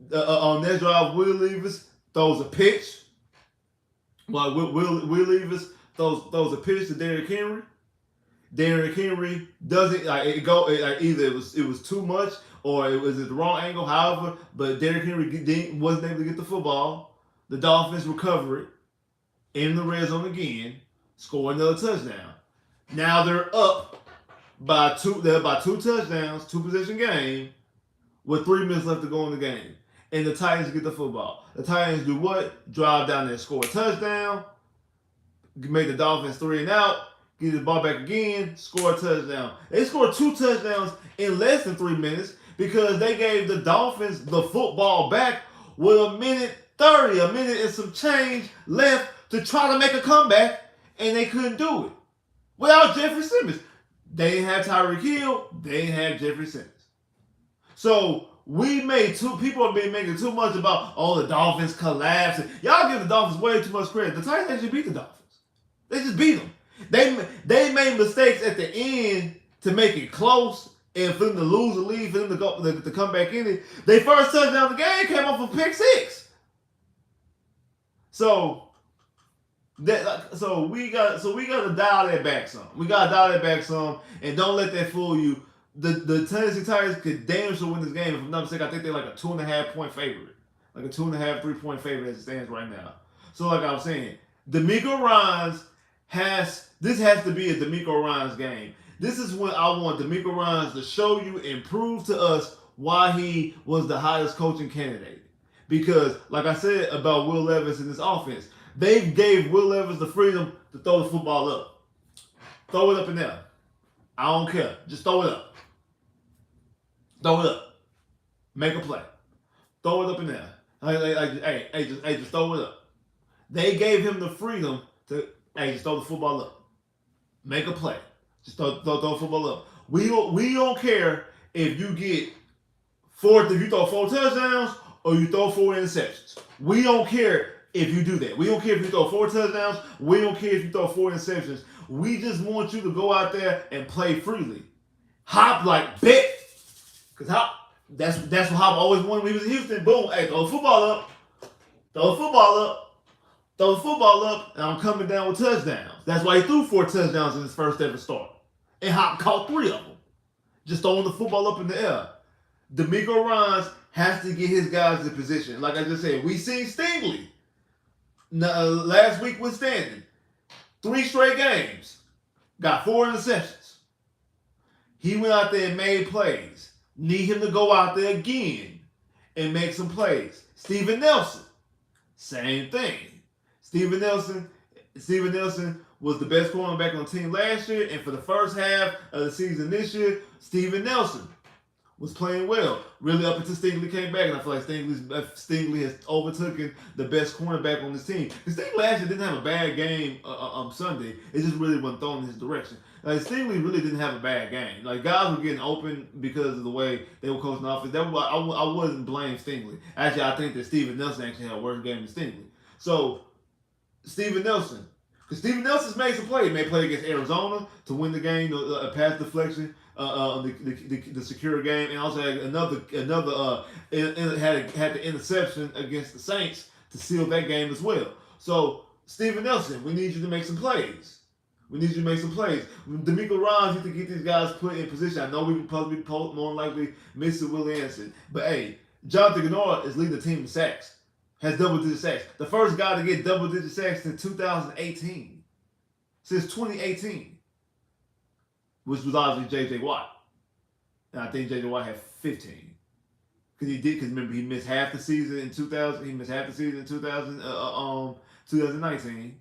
Will Levis throws a pitch. Well, Will Levis throws a pitch to Derrick Henry. Derrick Henry doesn't either it was too much or it was at the wrong angle. However, but Derrick Henry wasn't able to get the football. The Dolphins recover it in the red zone again, score another touchdown. Now they're up by 2. They're by 2 touchdowns, 2-possession game, with 3 minutes left to go in the game. And the Titans get the football. The Titans do what? Drive down there, score a touchdown, make the Dolphins 3 and out, get the ball back again, score a touchdown. They scored 2 touchdowns in less than 3 minutes because they gave the Dolphins the football back with 1:30, a minute and some change left to try to make a comeback, and they couldn't do it. Without Jeffrey Simmons. They didn't have Tyreek Hill, they didn't have Jeffrey Simmons. So people have been making too much about, the Dolphins collapsing. Y'all give the Dolphins way too much credit. The Titans actually beat the Dolphins. They just beat them. They made mistakes at the end to make it close, and for them to lose the lead, for them to come back in it. Their first touchdown of the game came off of pick 6. So we got to dial that back some. We got to dial that back some, and don't let that fool you. The Tennessee Titans could damn sure win this game. If I'm not mistaken, I think they're like a 2.5 point favorite, like a 2.5, 3 point favorite as it stands right now. So, like I was saying, D'Amico Ryans has to be a D'Amico Ryans game. This is when I want D'Amico Ryans to show you and prove to us why he was the highest coaching candidate. Because, like I said about Will Levis in this offense, they gave Will Levis the freedom to throw the football up. Throw it up in there. I don't care. Just throw it up. Throw it up. Make a play. Throw it up in there. Just throw it up. They gave him the freedom to, just throw the football up. Make a play. Just throw the football up. We don't care if you get if you throw 4 touchdowns or you throw 4 interceptions. We don't care if you do that. We don't care if you throw 4 touchdowns. We don't care if you throw 4 interceptions. We just want you to go out there and play freely. Hop like bet. Because that's what Hop always wanted when he was in Houston. Boom. Hey, throw the football up. Throw the football up. Throw the football up. And I'm coming down with touchdowns. That's why he threw 4 touchdowns in his first ever start. And Hop caught 3 of them. Just throwing the football up in the air. D'Amico Ryans has to get his guys in position. Like I just said, we seen Stingley last week withstanding. 3 straight games. Got 4 interceptions. He went out there and made plays. Need him to go out there again and make some plays. Steven Nelson, same thing. Steven Nelson was the best cornerback on the team last year, and for the first half of the season this year, Steven Nelson was playing well. Really up until Stingley came back, and I feel like Stingley has overtaken the best cornerback on this team. Because Stingley last year didn't have a bad game on Sunday. It just really wasn't thrown in his direction. Like Stingley really didn't have a bad game. Like guys were getting open because of the way they were coaching the offense. I wouldn't blame Stingley. Actually, I think that Steven Nelson actually had a worse game than Stingley. So Steven Nelson. Because Steven Nelson's made some plays. He made a play against Arizona to win the game, a pass deflection, the secure game, and also had had the interception against the Saints to seal that game as well. So Steven Nelson, we need you to make some plays. We need you to make some plays. D'Amico Ryans needs to get these guys put in position. I know we're supposed to be more likely missing Willie Anderson, but hey, Jonathan Gennard is leading the team in sacks. Has double-digit sacks. The first guy to get double-digit sacks since 2018. Since 2018. Which was obviously J.J. Watt. And I think J.J. Watt had 15. Because remember, he missed half the season in 2000. He missed half the season in 2019.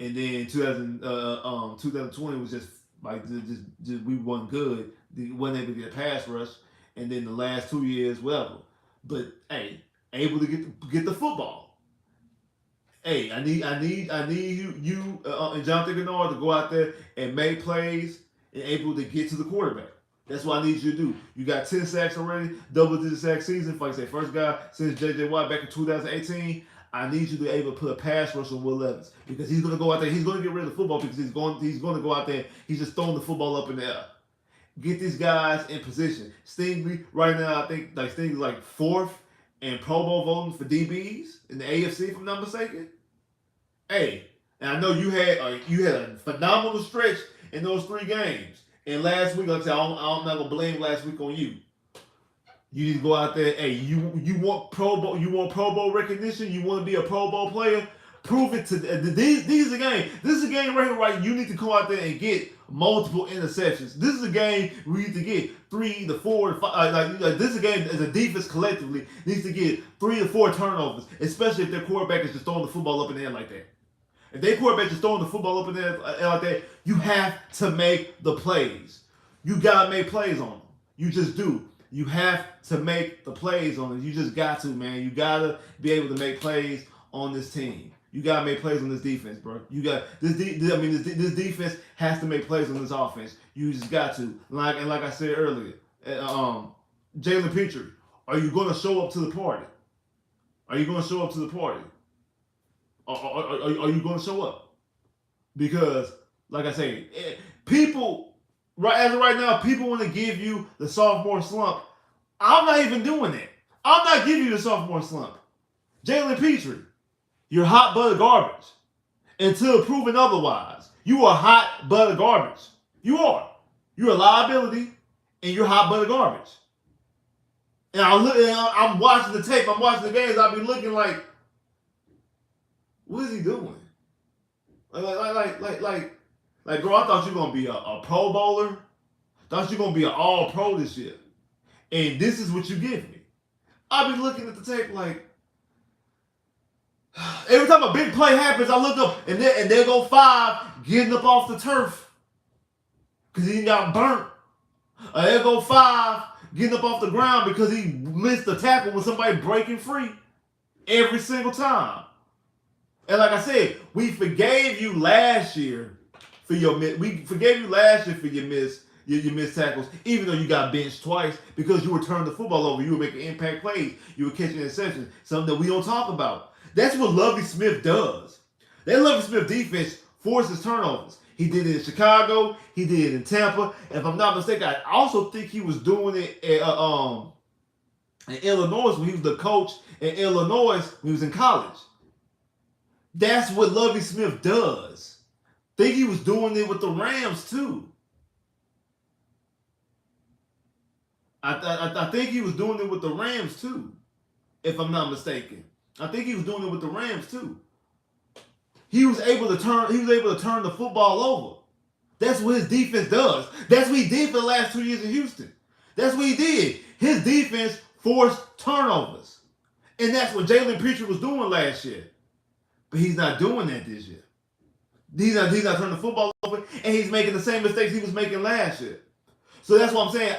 And then 2020 was just like, just we wasn't good. We wasn't able to get a pass rush. And then the last 2 years, whatever. But, hey, able to get the football. Hey, I need you and Jonathan Gennard to go out there and make plays and able to get to the quarterback. That's what I need you to do. You got 10 sacks already, double-digit sack season. Like I say, first guy since J.J. Watt back in 2018. I need you to be able to put a pass rush on Will Levis because he's going to go out there. He's going to get rid of the football because he's going to go out there. He's just throwing the football up in the air. Get these guys in position. Stingley right now, I think Stingley's like 4th in Pro Bowl voting for DBs in the AFC, if I'm not mistaken. Hey, and I know you had a phenomenal stretch in those 3 games. And last week, like I said, I'm not gonna blame last week on you. You need to go out there. Hey, you want Pro Bowl? You want Pro Bowl recognition? You want to be a Pro Bowl player? Prove it to these are game. This is a game right here, right? You need to go out there and get multiple interceptions. This is a game we need to get 3 to 4 to 5. This is a game as a defense collectively needs to get 3 to 4 turnovers, especially if their quarterback is just throwing the football up in the air like that. If their quarterback is throwing the football up in the air like that, you have to make the plays. You gotta make plays on them. You just do. You have to make the plays on them. You just got to, man. You gotta be able to make plays on this team. You gotta make plays on this defense, bro. You got this defense has to make plays on this offense. You just got to. Like I said earlier, Jalen Petrie, are you gonna show up to the party? Are you gonna show up to the party? Are you gonna show up? Because, like I say, people as of right now, people want to give you the sophomore slump. I'm not even doing that. I'm not giving you the sophomore slump. Jalen Petrie, you're hot butter garbage. Until proven otherwise. You are hot butter garbage. You are. You're a liability, and you're hot butter garbage. And I'm watching the tape. I'm watching the games. I'll be looking like, what is he doing? Like, bro, I thought you were gonna be a Pro Bowler. Thought you were gonna be an All Pro this year, and this is what you give me. I'll be looking at the tape like. Every time a big play happens, I look up and there go 5 getting up off the turf because he got burnt. There go 5 getting up off the ground because he missed the tackle with somebody breaking free every single time. And like I said, we forgave you last year for your miss. We forgave you last year for your missed tackles, even though you got benched twice because you were turning the football over. You were making impact plays. You were catching interceptions, something that we don't talk about. That's what Lovie Smith does. That Lovie Smith defense forces turnovers. He did it in Chicago. He did it in Tampa. If I'm not mistaken, I also think he was doing it in Illinois when he was the coach in Illinois when he was in college. That's what Lovie Smith does. Think he was doing it with the Rams too. I think he was doing it with the Rams too, if I'm not mistaken. I think he was doing it with the Rams too. He was able to turn the football over. That's what his defense does. That's what he did for the last 2 years in Houston. That's what he did. His defense forced turnovers. And that's what Jalen Preacher was doing last year. But he's not doing that this year. He's not turning the football over, and he's making the same mistakes he was making last year. So that's what I'm saying.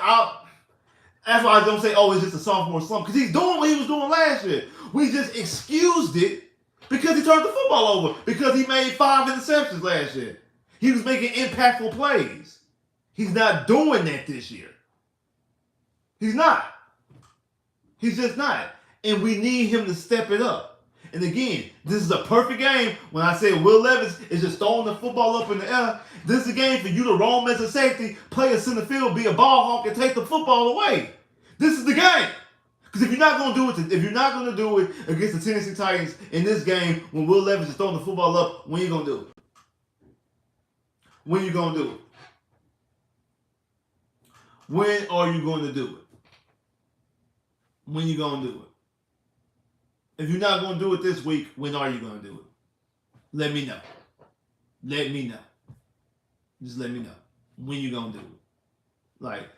That's why I don't say, oh, it's just a sophomore slump, because he's doing what he was doing last year. We just excused it because he turned the football over, because he made 5 interceptions last year. He was making impactful plays. He's not doing that this year. He's not. He's just not. And we need him to step it up. And again, this is a perfect game. When I say Will Levis is just throwing the football up in the air, this is a game for you to roam as a safety, play a center field, be a ball hawk, and take the football away. This is the game. Because if you're not going to do it against the Tennessee Titans in this game, when Will Levis is throwing the football up, when are you going to do it? When are you going to do it? When are you going to do it? When are you going to do it? If you're not going to do it this week, when are you going to do it? Let me know. Let me know. Just let me know. When you going to do it.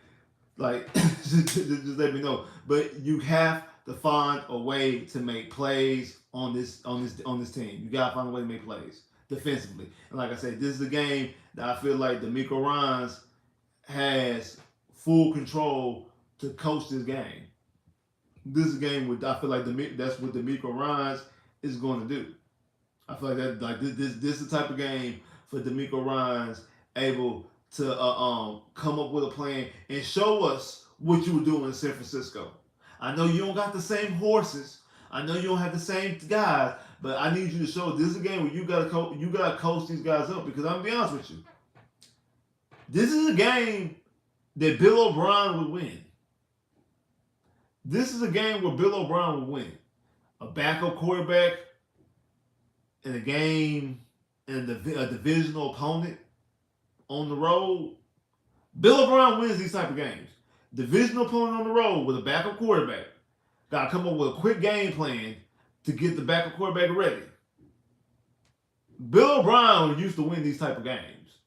just let me know. But you have to find a way to make plays on this team. You got to find a way to make plays defensively. And like I said, this is a game that I feel like DeMeco Ryans has full control to coach this game. This is a game where I feel like that's what DeMeco Ryans is going to do. I feel like this is the type of game for DeMeco Ryans able to come up with a plan and show us what you were doing in San Francisco. I know you don't got the same horses. I know you don't have the same guys, but I need you to show this is a game where you gotta coach these guys up, because I'm gonna be honest with you. This is a game that Bill O'Brien would win. This is a game where Bill O'Brien would win. A backup quarterback in a game and a divisional opponent on the road. Bill O'Brien wins these type of games. Divisional opponent on the road with a backup quarterback. Got to come up with a quick game plan to get the backup quarterback ready. Bill O'Brien used to win these type of games.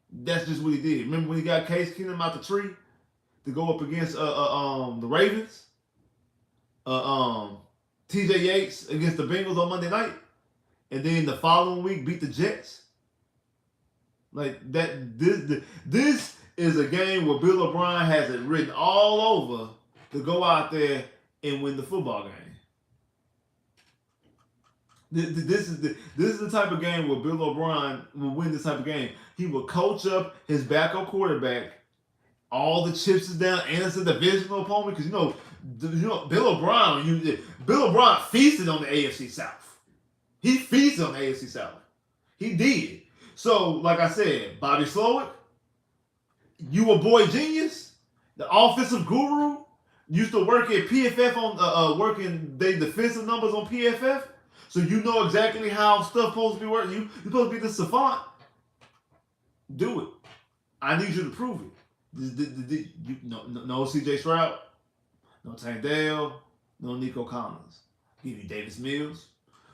That's just what he did. Remember when he got Case Keenum out the tree to go up against the Ravens? TJ Yates against the Bengals on Monday night, and then the following week beat the Jets. Like that. This is a game where Bill O'Brien has it written all over to go out there and win the football game. This is the type of game where Bill O'Brien will win this type of game. He will coach up his backup quarterback. All the chips is down, and it's a divisional opponent, because you know Bill O'Brien feasted on the AFC South. He feasted on the AFC South. He did. So, like I said, Bobby Slowick, you a boy genius, the offensive guru, used to work at PFF on working the defensive numbers on PFF, so you know exactly how stuff supposed to be working. You supposed to be the savant. Do it. I need you to prove it. No CJ Stroud, no Tank Dell, no Nico Collins. Give you Davis Mills.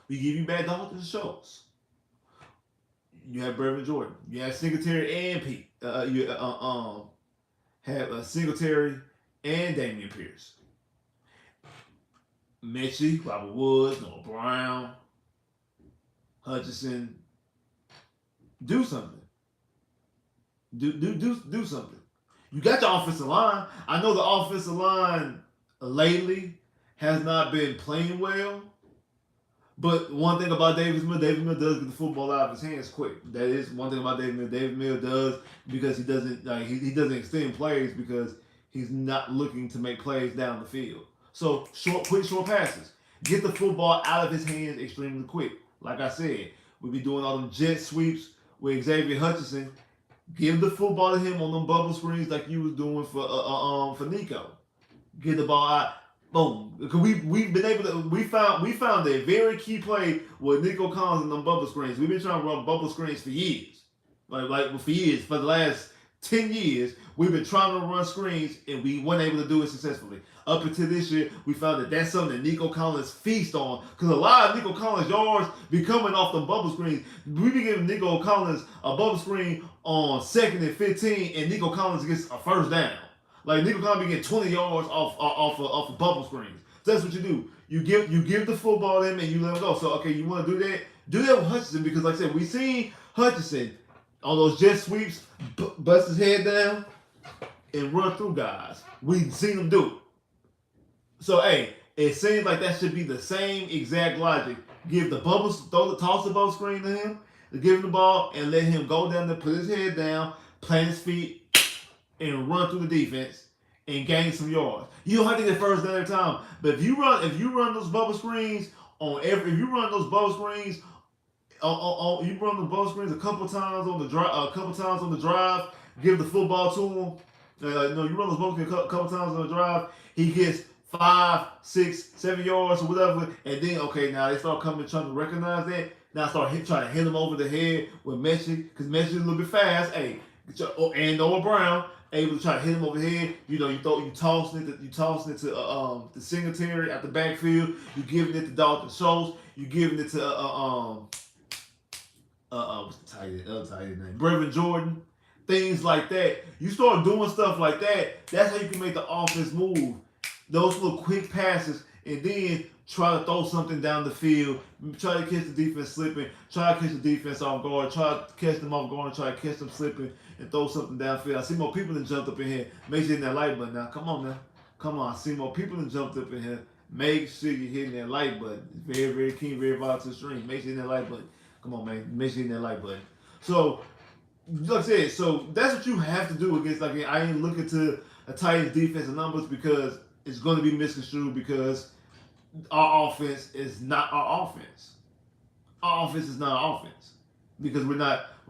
We give you Bad Dalton Schultz. You have Brevin Jordan. You have Singletary and Pete. You have Singletary and Damian Pierce. Mitchie, Robert Woods, Noah Brown, Hutchinson. Do something. Do something. You got your offensive line. I know the offensive line lately has not been playing well, But one thing about Davis Mills does get the football out of his hands quick. That is one thing about Davis Mills. Davis Mills does because he doesn't he doesn't extend plays because he's not looking to make plays down the field. So quick short passes. Get the football out of his hands extremely quick. Like I said, we be doing all them jet sweeps with Xavier Hutchinson. Give the football to him on them bubble screens like you was doing for Nico. Get the ball out. Boom. Because we've been able to we found a very key play with Nico Collins and them bubble screens. We've been trying to run bubble screens for years. Like for years. For the last 10 years, we've been trying to run screens and we weren't able to do it successfully. Up until this year, we found that that's something that Nico Collins feast on. Because a lot of Nico Collins yards be coming off the bubble screens. We be giving Nico Collins a bubble screen on 2nd and 15 and Nico Collins gets a first down. Like Nico Collins be getting 20 yards off of bubble screens. So that's what you do. You give the football to him and you let him go. So okay, you want to do that? Do that with Hutchinson because like I said, we seen Hutchinson on those jet sweeps bust his head down and run through guys. We've seen him do it. So hey, it seems like that should be the same exact logic. Give the toss the bubble screen to him, give him the ball, and let him go down there, put his head down, plant his feet, and run through the defense and gain some yards. You don't have to get first down every time, but if you run those bubble screens a couple times on the drive, give the football to him. No, you run those bubble screens a couple times on the drive, he gets 5, 6, 7 yards or whatever, and then okay, now they start coming trying to recognize that. Now trying to hit him over the head with Messi because Messi is a little bit fast. Hey, and Noah Brown able to try to hit him over the head. You tossing it to the Singletary at the backfield. You giving it to Dalton Schultz. You giving it to what's the tight end name? Brevin Jordan. Things like that. You start doing stuff like that. That's how you can make the offense move. Those little quick passes, and then try to throw something down the field. Try to catch the defense slipping. Try to catch the defense off guard. Try to catch them off guard. Try to catch them slipping and throw something downfield. I see more people that jumped up in here. Make sure you hit that like button now. Come on now. Come on. I see more people that jumped up in here. Make sure you're hitting that like button. It's very, very key, very vital to the stream. Make sure you hit that like button. Come on, man. Make sure you hit that like button. So, like I said, so that's what you have to do against. Like I ain't looking to a Titans defensive numbers because it's going to be misconstrued because our offense is not our offense. Our offense is not our offense because we're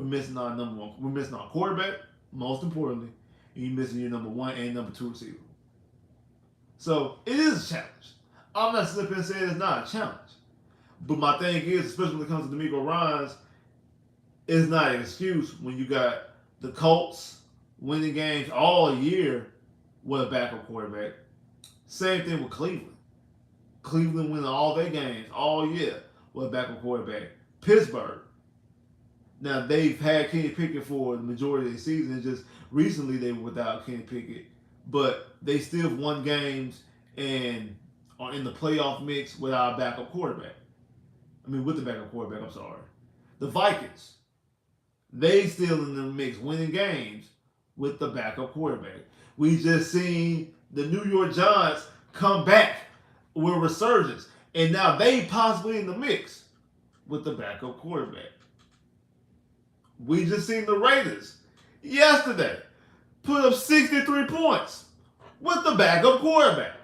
missing our number one. We're missing our quarterback, most importantly, and you're missing your number 1 and number 2 receiver. So it is a challenge. I'm not slipping and saying it's not a challenge. But my thing is, especially when it comes to DeMeco Ryans, it's not an excuse when you got the Colts winning games all year with a backup quarterback. Same thing with Cleveland. Cleveland winning all their games all year with a backup quarterback. Pittsburgh. Now, they've had Kenny Pickett for the majority of the season. Just recently they were without Kenny Pickett. But they still have won games and are in the playoff mix without a backup quarterback. With the backup quarterback, I'm sorry. The Vikings. They still in the mix, winning games with the backup quarterback. We just seen the New York Giants come back with resurgence. And now they possibly in the mix with the backup quarterback. We just seen the Raiders yesterday put up 63 points with the backup quarterback.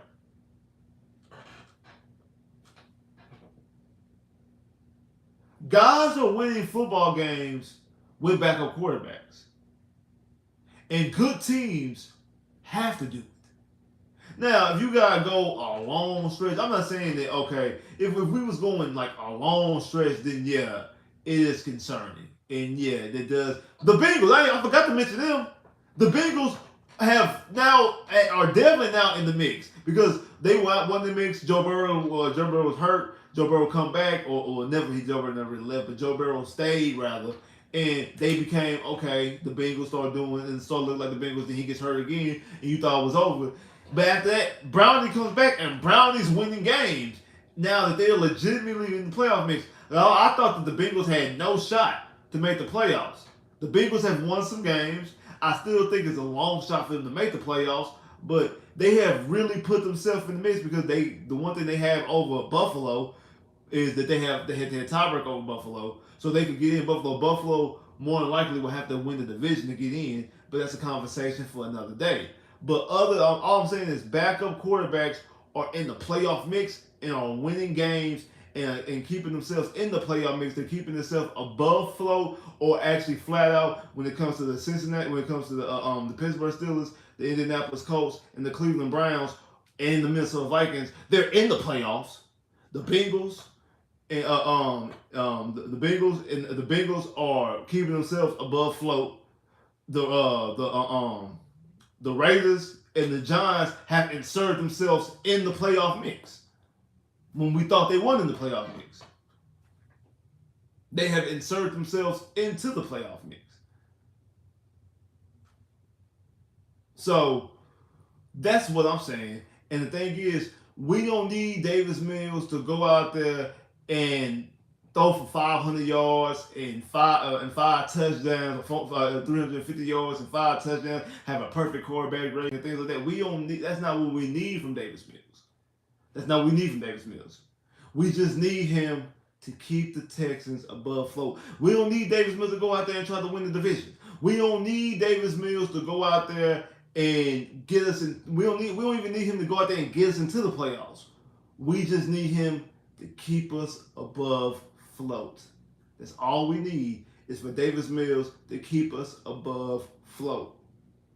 Guys are winning football games with backup quarterbacks. And good teams have to do it. Now, if you gotta go a long stretch, I'm not saying that, okay, if we was going like a long stretch, then yeah, it is concerning. And yeah, it does. The Bengals, I forgot to mention them. The Bengals are definitely now in the mix because they won the mix. Joe Burrow was hurt. Joe Burrow come back, Joe Burrow never really left, but Joe Burrow stayed rather. And they became, okay, the Bengals started doing and started looking like the Bengals, then he gets hurt again, and you thought it was over. But after that, Brownie comes back, and Brownie's winning games now that they're legitimately in the playoff mix. Now, I thought that the Bengals had no shot to make the playoffs. The Bengals have won some games. I still think it's a long shot for them to make the playoffs, but they have really put themselves in the mix because the one thing they have over Buffalo is that they had tiebreaker over Buffalo, so they could get in. Buffalo more than likely will have to win the division to get in, but that's a conversation for another day. But all I'm saying is backup quarterbacks are in the playoff mix and are winning games and keeping themselves in the playoff mix. They're keeping themselves above float or actually flat out when it comes to the Cincinnati, when it comes to the Pittsburgh Steelers, the Indianapolis Colts, and the Cleveland Browns and the Minnesota Vikings. They're in the playoffs. The Bengals and the Bengals are keeping themselves above float. The Raiders and the Giants have inserted themselves in the playoff mix when we thought they weren't in the playoff mix. They have inserted themselves into the playoff mix. So that's what I'm saying. And the thing is, we don't need Davis Mills to go out there and throw for 500 yards and five touchdowns, 350 yards and 5 touchdowns, have a perfect quarterback rating and things like that. We don't need. That's not what we need from Davis Mills. That's not what we need from Davis Mills. We just need him to keep the Texans above float. We don't need Davis Mills to go out there and try to win the division. We don't need Davis Mills to go out there and get us in. We don't even need him to go out there and get us into the playoffs. We just need him to keep us above float. That's all we need is for Davis Mills to keep us above float.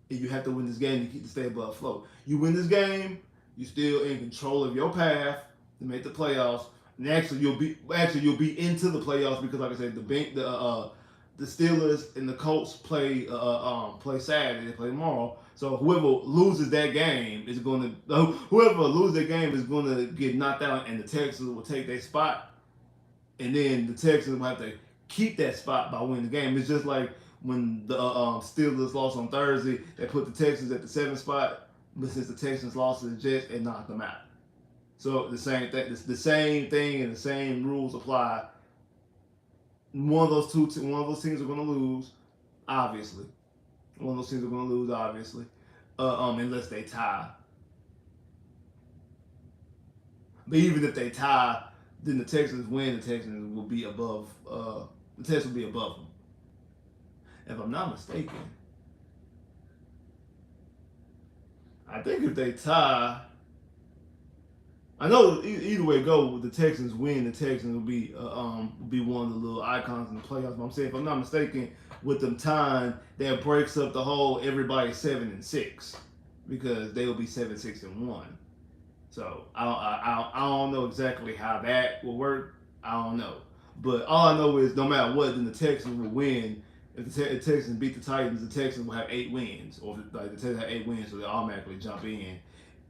And you have to win this game to stay above float. You win this game, you're still in control of your path to make the playoffs. And actually, you'll be into the playoffs because, like I said, the Steelers and the Colts play Saturday. They play tomorrow. So whoever loses that game is going to get knocked out, and the Texans will take their spot. And then the Texans will have to keep that spot by winning the game. It's just like when the Steelers lost on Thursday, they put the Texans at the 7th spot, but since the Texans lost to the Jets, it knocked them out. So the same thing, and the same rules apply. One of those teams are going to lose, obviously. Unless they tie. But even if they tie, then the Texans win. The Texans will be above. The Texans will be above them. If I'm not mistaken, I think if they tie, I know either way go. The Texans win. The Texans will be one of the little icons in the playoffs. But I'm saying, if I'm not mistaken, with them tying, that breaks up the whole everybody 7-6 because they will be 7-6-1. So I don't know exactly how that will work. I don't know, but all I know is no matter what, then the Texans will win. If the Texans beat the Titans, the Texans will have 8 wins, or the Texans have 8 wins, so they automatically jump in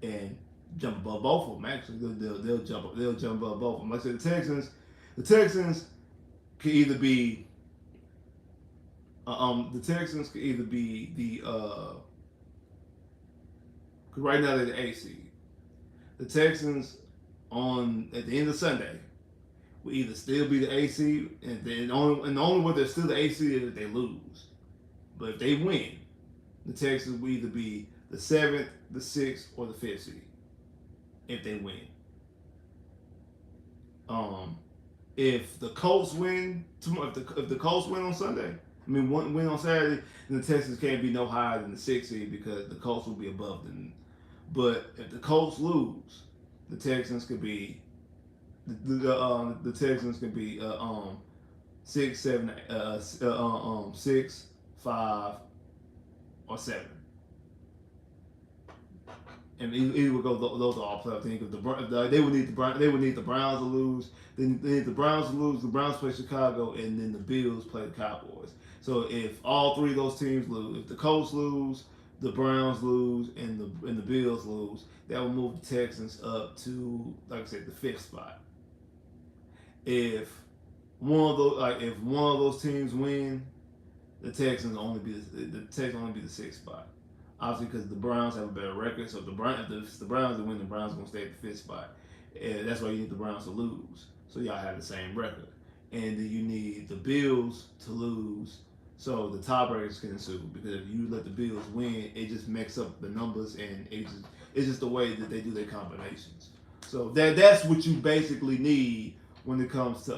and jump above both of them. Actually, they'll jump above both of them. Like I said, the Texans could either be because right now they're the A seed. The Texans at the end of Sunday will either still be the A seed, and the only way they're still the A seed is if they lose. But if they win, the Texans will either be the 7th, the 6th, or the 5th seed. If they win. If the Colts win tomorrow, if the Colts win on Sunday, win on Saturday, then the Texans can't be no higher than the 6th seed because the Colts will be above them. But if the Colts lose, the Texans could be the Texans could be 6, 7, 6, 5, or 7. And either would go. Those are all playoff teams. They would need the Browns to lose. Then they need the Browns to lose. The Browns play Chicago, and then the Bills play the Cowboys. So if all 3 of those teams lose, if the Colts lose, the Browns lose, and the Bills lose, that will move the Texans up to, like I said, the 5th spot. If one of those teams win, the Texans only be the 6th spot. Obviously, because the Browns have a better record, so if the Browns win, the Browns are going to stay at the 5th spot. And that's why you need the Browns to lose, so y'all have the same record. And then you need the Bills to lose, so the tiebreakers can ensue. Because if you let the Bills win, it just makes up the numbers, and it's just the way that they do their combinations. So that's what you basically need when it comes to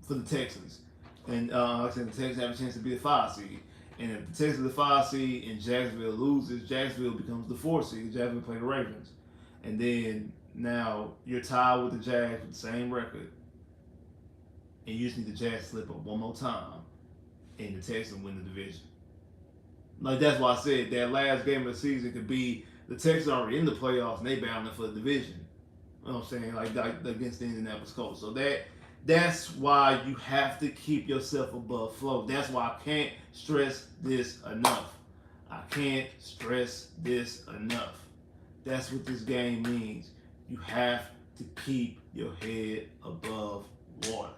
for the Texans. And like I said, the Texans have a chance to be a 5 seed. And if the Texans are the 5 seed and Jacksonville loses, Jacksonville becomes the 4 seed. Jacksonville play the Ravens. And then now you're tied with the Jags with the same record. And you just need the Jags to slip up one more time. And the Texans win the division. Like that's why I said that last game of the season could be the Texans already in the playoffs and they battling for the division. You know what I'm saying? Like against the Indianapolis Colts. So that's why you have to keep yourself above flow. That's why I can't stress this enough. I can't stress this enough. That's what this game means. You have to keep your head above water.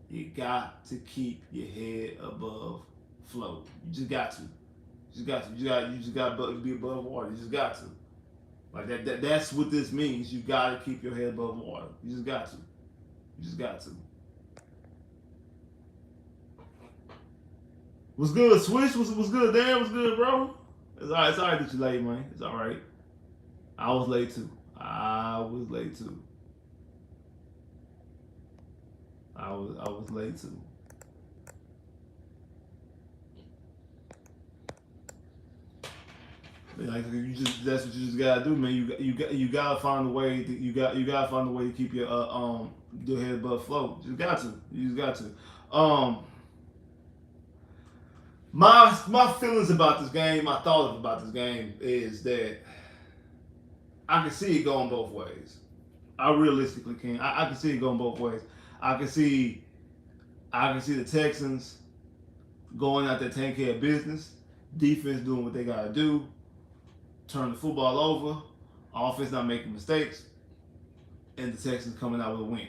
You got to keep your head above flow. You just got to. You just got to be above water. You just got to. Like that's what this means. You got to keep your head above water. You just got to. You just got to. What's good, Swish? What's good, Dan? What's good, bro? It's all right. It's all right that you late, man. It's all right. I was late too. I was late too. Like that's what you just gotta do, man. You gotta find a way. You gotta find a way to keep your head above float. You just got to. My feelings about this game, my thoughts about this game is that I can see it going both ways. I realistically can. I can see it going both ways. I can see the Texans going out there taking care of business, defense doing what they gotta do, turn the football over, offense not making mistakes, and the Texans coming out with a win.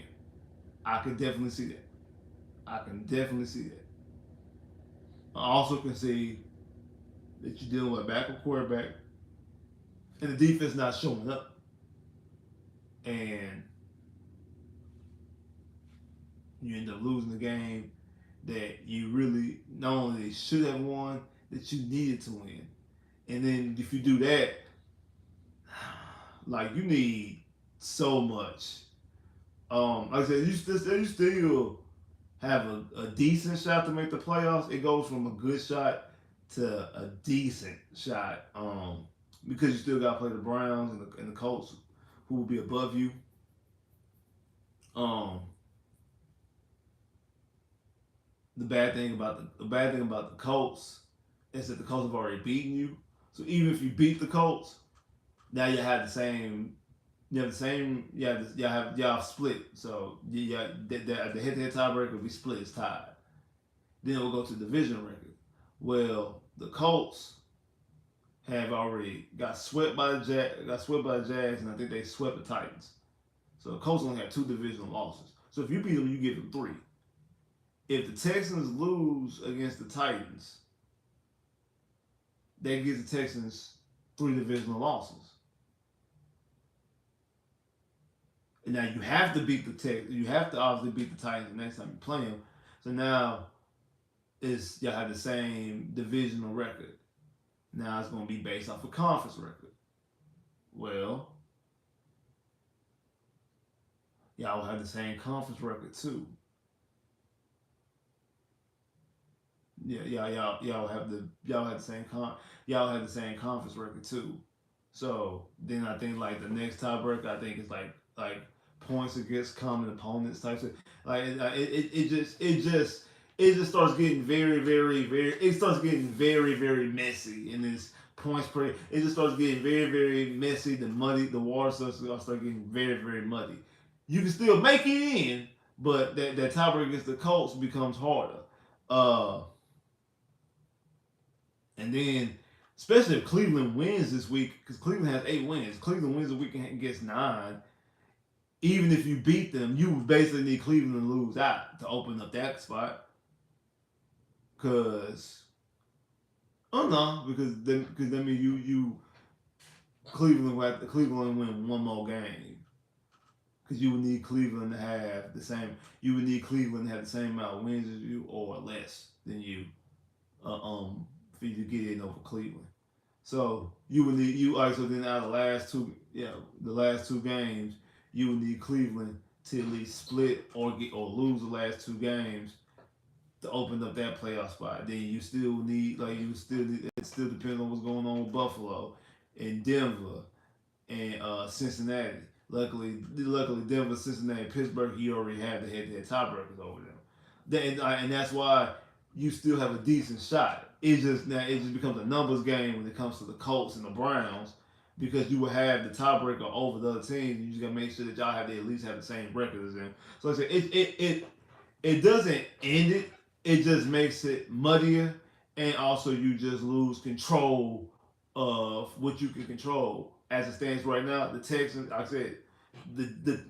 I can definitely see that. I also can see that you're dealing with a backup quarterback and the defense not showing up. And you end up losing the game that you really not only should have won, that you needed to win. And then if you do that, like you need so much. Like I said, you still have a decent shot to make the playoffs. It goes from a good shot to a decent shot. Because you still got to play the Browns and the Colts, who will be above you. The bad thing about the Colts is that the Colts have already beaten you. So even if you beat the Colts, now you have the same. You have split. So the head-to-head tiebreaker will be split. It's tied. Then we'll go to the division record. Well, the Colts have already got swept by the Jags, and I think they swept the Titans. So the Colts only have 2 divisional losses. So if you beat them, you give them 3. If the Texans lose against the Titans, that gives the Texans 3 divisional losses. And now you have to beat the Texans. You have to obviously beat the Titans the next time you play them. So now y'all have the same divisional record. Now it's going to be based off a conference record. Well, y'all will have the same conference record too. Yeah, y'all have the same conference record too. So then I think like the next tiebreaker, I think is like points against common opponents types of like it just starts getting very messy in this points per. It just starts getting very messy. The water starts getting very muddy. You can still make it in, but that tiebreaker against the Colts becomes harder. And then, especially if Cleveland wins this week, because Cleveland has 8 wins. Cleveland wins the week and gets 9. Even if you beat them, you basically need Cleveland to lose out to open up that spot. Because that means you Cleveland win one more game. Because you would need Cleveland to have the same. You would need Cleveland to have the same amount of wins as you or less than you. For you to get in over Cleveland. So you would need so then out of the last 2 games, you would need Cleveland to at least split or lose the last two games to open up that playoff spot. Then you still need it still depends on what's going on with Buffalo and Denver and Cincinnati. Luckily, Denver, Cincinnati, Pittsburgh, he already had the head-to-head tiebreakers over them. And that's why you still have a decent shot. It just becomes a numbers game when it comes to the Colts and the Browns because you will have the tiebreaker over the other teams. And you just gotta make sure that y'all have at least have the same record as them. So like I said it doesn't end it. It just makes it muddier, and also you just lose control of what you can control. As it stands right now, the Texans, like I said,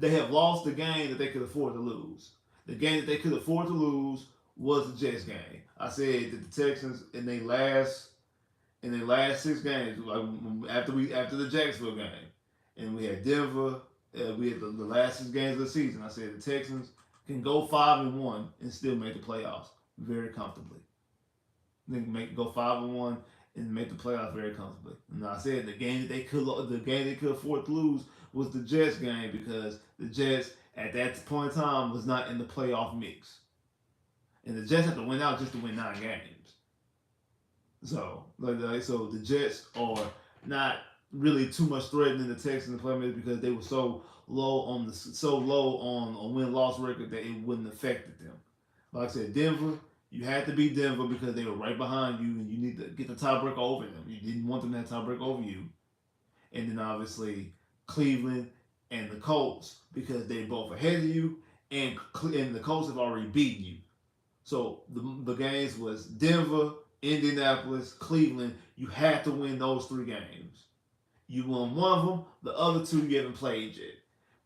they have lost the game that they could afford to lose. The game that they could afford to lose was the Jets game. I said that the Texans in their last six games, like after the Jacksonville game, and we had Denver, we had the last six games of the season. I said the Texans can go 5-1 and still make the playoffs very comfortably. They can go 5-1 and make the playoffs very comfortably. And I said the game they could afford to lose was the Jets game because the Jets at that point in time was not in the playoff mix, and the Jets have to win out just to win 9 games. So so the Jets are not really too much threatening the Texans playmakers because they were so low on a win-loss record that it wouldn't affect them. Like I said, Denver, you had to beat Denver because they were right behind you, and you need to get the tiebreaker over them. You didn't want them to have tiebreaker over you, and then obviously Cleveland and the Colts because they're both ahead of you, and the Colts have already beaten you. So the games was Denver, Indianapolis, Cleveland. You had to win those 3 games. You won one of them. The other 2 you haven't played yet.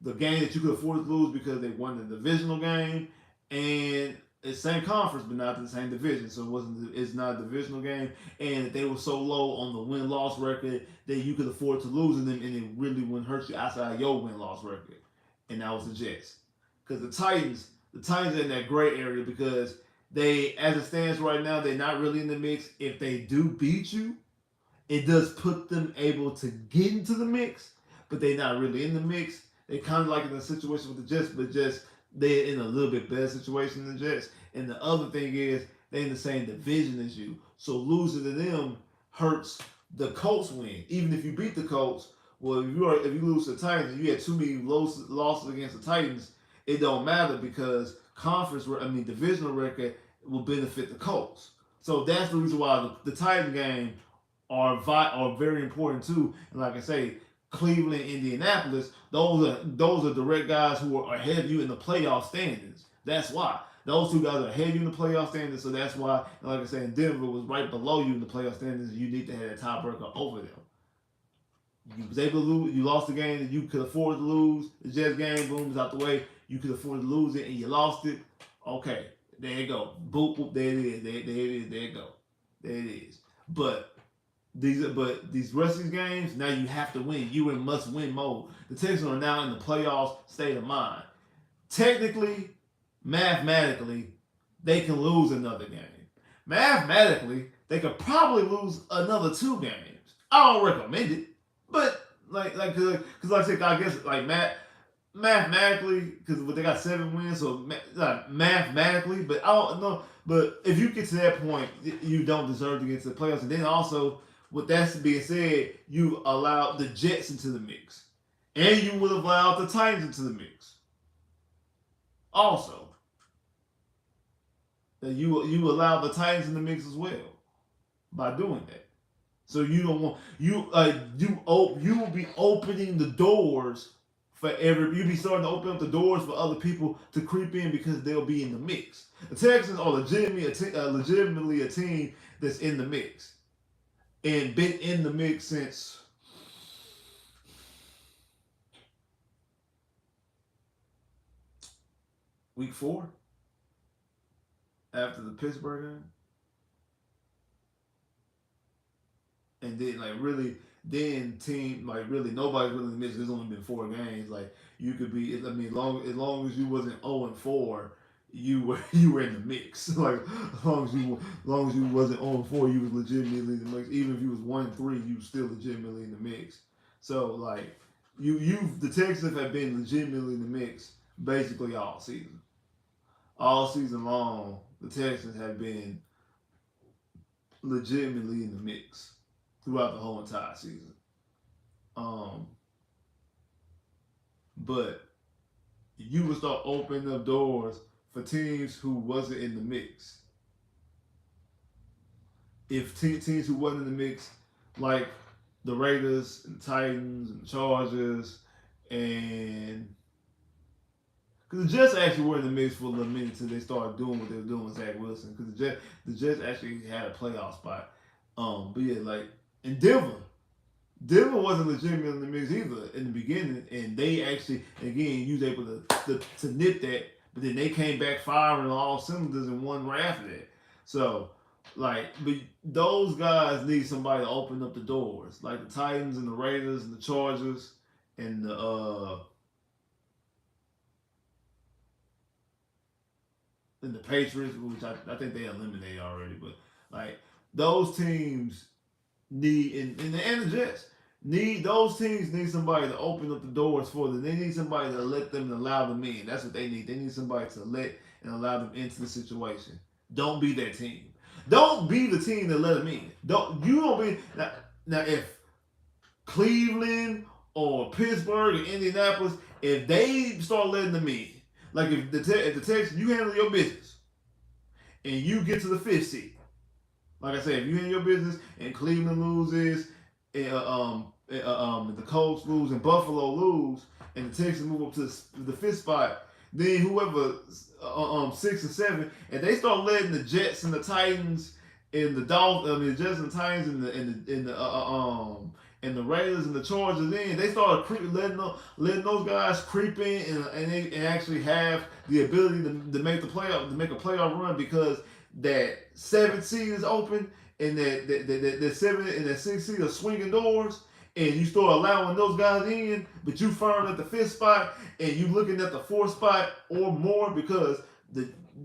The game that you could afford to lose because they won the divisional game, and it's same conference but not the same division, so it's not a divisional game, and they were so low on the win-loss record that you could afford to lose them, and it really wouldn't hurt you outside your win-loss record, and that was the Jets. Because the Titans are in that gray area because they, as it stands right now, they're not really in the mix. If they do beat you, it does put them able to get into the mix, but they're not really in the mix. They kind of like in the situation with the Jets, but just they're in a little bit better situation than the Jets. And the other thing is they're in the same division as you, so losing to them hurts the Colts win. Even if you beat the Colts, well, if you lose to the Titans and you had too many losses against the Titans, it don't matter because divisional record will benefit the Colts. So that's the reason why the Titan game are very important too. And like I say, Cleveland, Indianapolis, those are direct guys who are ahead of you in the playoff standings. That's why. Those 2 guys are ahead of you in the playoff standings, so that's why, and like I said, Denver was right below you in the playoff standings, and you need to have a tiebreaker over them. You was able to lose, you lost the game that you could afford to lose. The Jets game, boom, is out the way. You could afford to lose it, and you lost it. Okay, there you go. Boop, boop, there it is. There it is. There you go. There it is. But these rest of these games, now you have to win. You in must-win mode. The Texans are now in the playoffs state of mind. Technically, mathematically, they can lose another game. Mathematically, they could probably lose another 2 games. I don't recommend it, but because like I said, I guess like mathematically, because they got 7 wins, so mathematically, but I don't know. But if you get to that point, you don't deserve to get to the playoffs, and then also, with that being said, you allowed the Jets into the mix, and you would have allowed the Titans into the mix. Also, that you allow the Titans in the mix as well by doing that. So you don't want you will be opening the doors for you'll be starting to open up the doors for other people to creep in because they'll be in the mix. The Texans are legitimately a team that's in the mix and been in the mix since week 4 after the Pittsburgh game. And then team really nobody's really in the mix. There's only been 4 games. Like you could be, as long as you wasn't 0-4, you were in the mix. Like as long as you wasn't 0-4, you was legitimately in the mix. Even if you was 1-3, you was still legitimately in the mix. So like the Texans have been legitimately in the mix basically all season. All season long, the Texans have been legitimately in the mix throughout the whole entire season. Um, but you would start opening up doors for teams who wasn't in the mix. If teams who wasn't in the mix, like the Raiders and the Titans and the Chargers, and because the Jets actually were in the mix for a little minute until they started doing what they were doing with Zach Wilson. Because the Jets actually had a playoff spot. But yeah, like in Denver wasn't legitimate in the mix either in the beginning, and they actually again you was able to nip that, but then they came back firing on all cylinders and won right after that. So like, but those guys need somebody to open up the doors, like the Titans and the Raiders and the Chargers and the Patriots, which I think they eliminated already, but like those teams need and the Jets need those teams need somebody to open up the doors for them. They need somebody to let them and allow them in. That's what they need. They need somebody to let and allow them into the situation. Don't be that team. Don't be the team that let them in. Don't be now if Cleveland or Pittsburgh or Indianapolis, if they start letting them in, like if the Texans, you handle your business and you get to the fifth seed. Like I said, if you handle your business and Cleveland loses, and the Colts lose and Buffalo lose, and the Texans move up to the fifth spot, then whoever 6 and 7, and they start letting the Jets and the Titans and the Dolphins, the Jets and the Titans and the Raiders and the Chargers in, they start letting those guys creep in and actually have the ability to make the playoff, to make a playoff run because that 7th seed is open and that 7 and that 6th seed are swinging doors, and you start allowing those guys in, but you firm at the 5th spot and you looking at the 4th spot or more because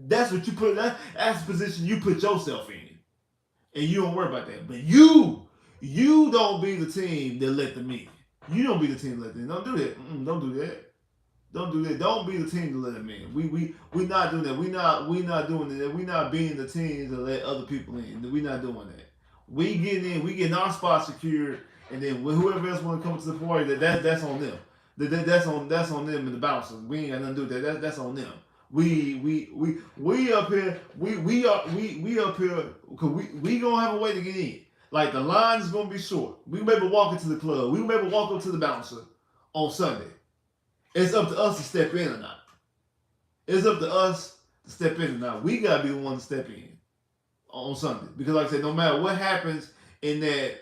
that's what you put. That's the position you put yourself in, and you don't worry about that. But you don't be the team that let them in. You don't be the team that let them in. Don't do that. Don't do that. Don't do that. Don't be the team to let them in. We not doing that. We not doing that. We not being the teams that let other people in. We not doing that. We getting in. We getting our spot secured, and then whoever else want to come to the party, that's on them. That's on them and the bouncers. We ain't got nothing to do with that. That's on them. We up here. We up here because we gonna have a way to get in. Like the line is gonna be short. We gonna be able to walk into the club. We gonna be able to walk up to the bouncer on Sunday. It's up to us to step in or not. It's up to us to step in or not. We gotta be the one to step in on Sunday because, like I said, no matter what happens in that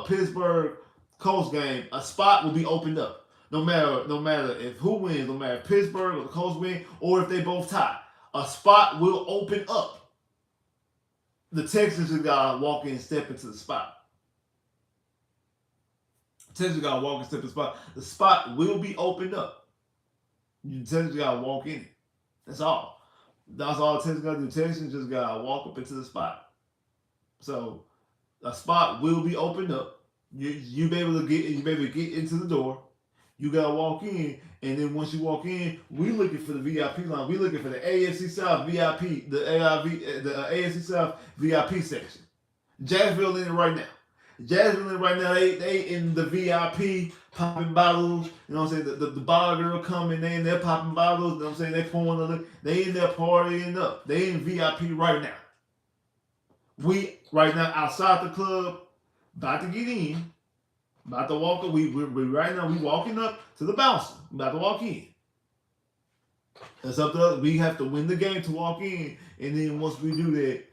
Pittsburgh Colts game, a spot will be opened up. No matter if who wins, no matter if Pittsburgh or the Colts win, or if they both tie, a spot will open up. The Texans just gotta walk in and step into the spot. The Texans gotta walk and step in the spot. The spot will be opened up. You Texans gotta walk in it. That's all. That's all the Texans gotta do. Texans just gotta walk up into the spot. So a spot will be opened up. You be able to get into the door. You gotta walk in, and then once you walk in, we looking for the VIP line. We looking for the AFC South VIP, the AFC South VIP section. Jacksonville in it right now. Jacksonville in it right now. They in the VIP popping bottles. You know what I'm saying? The bar girl coming, they in there popping bottles. You know what I'm saying? They pouring they in there partying up. They in VIP right now. We right now outside the club, about to get in. About to walk up. We right now. We walking up to the bouncer. About to walk in. It's up to us. We have to win the game to walk in, and then once we do that,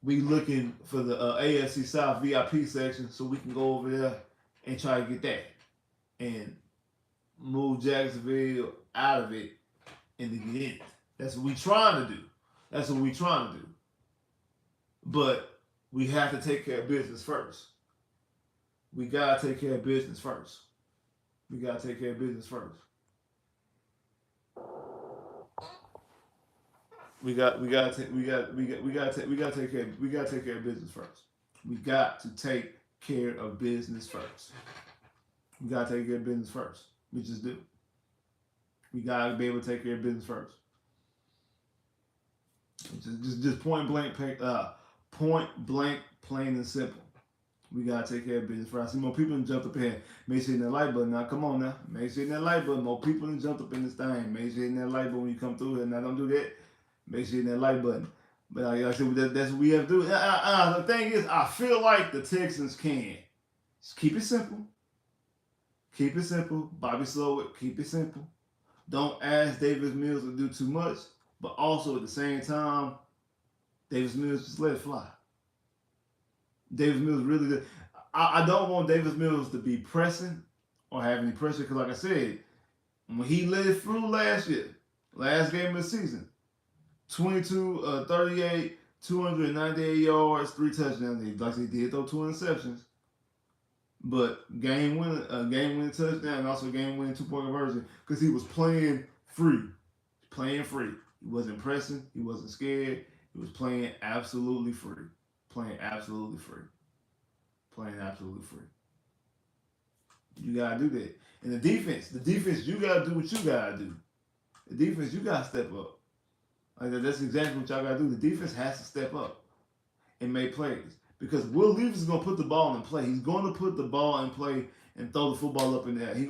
we looking for the AFC South VIP section so we can go over there and try to get that and move Jacksonville out of it and to get in. That's what we trying to do. That's what we trying to do. But we have to take care of business first. We gotta take care of business first. We gotta take care of business first. We gotta take care of business first. We got to take care of business first. We gotta take care of business first. We just do. We gotta be able to take care of business first. Just point blank, plain and simple. We gotta take care of business first. I see more people than jumped up in here. Make sure you hit that like button. Now come on now. Make sure you hit that like button. More people than jumped up in this thing. Make sure you hit that like button when you come through here. Now don't do that. Make sure you hit that like button. But like I said, that's what we have to do. The thing is, I feel like the Texans can. Just keep it simple. Keep it simple. Bobby Slowick, keep it simple. Don't ask Davis Mills to do too much. But also at the same time, Davis Mills just let it fly. Davis Mills really did. I don't want Davis Mills to be pressing or have any pressure because, like I said, when he let it through last year, last game of the season, 22, 38, 298 yards, 3 touchdowns. Like they did throw 2 interceptions, but game winning touchdown, and also game winning 2-point conversion because he was playing free, playing free. He wasn't pressing, he wasn't scared. He was playing absolutely free, playing absolutely free, playing absolutely free. You gotta do that. And the defense, you gotta do what you gotta do. The defense, you gotta step up. Like that's exactly what y'all gotta do. The defense has to step up and make plays because Will Levis is gonna put the ball in play. He's gonna put the ball in play and throw the football up in there. He's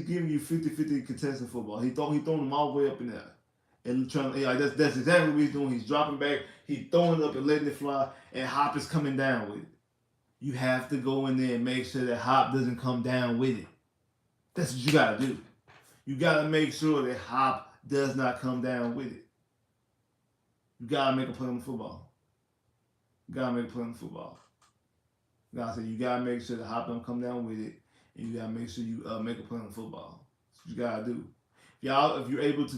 giving you 50-50 contested football. He's throwing them all the way up in there. And trying, like that's exactly what he's doing. He's dropping back, he's throwing it up and letting it fly, and Hop is coming down with it. You have to go in there and make sure that Hop doesn't come down with it. That's what you gotta do. You gotta make sure that Hop does not come down with it. You gotta make a play on the football. You gotta make a play on the football. You gotta make sure that Hop don't come down with it, and you gotta make sure you make a play on the football. That's what you gotta do. If you're able to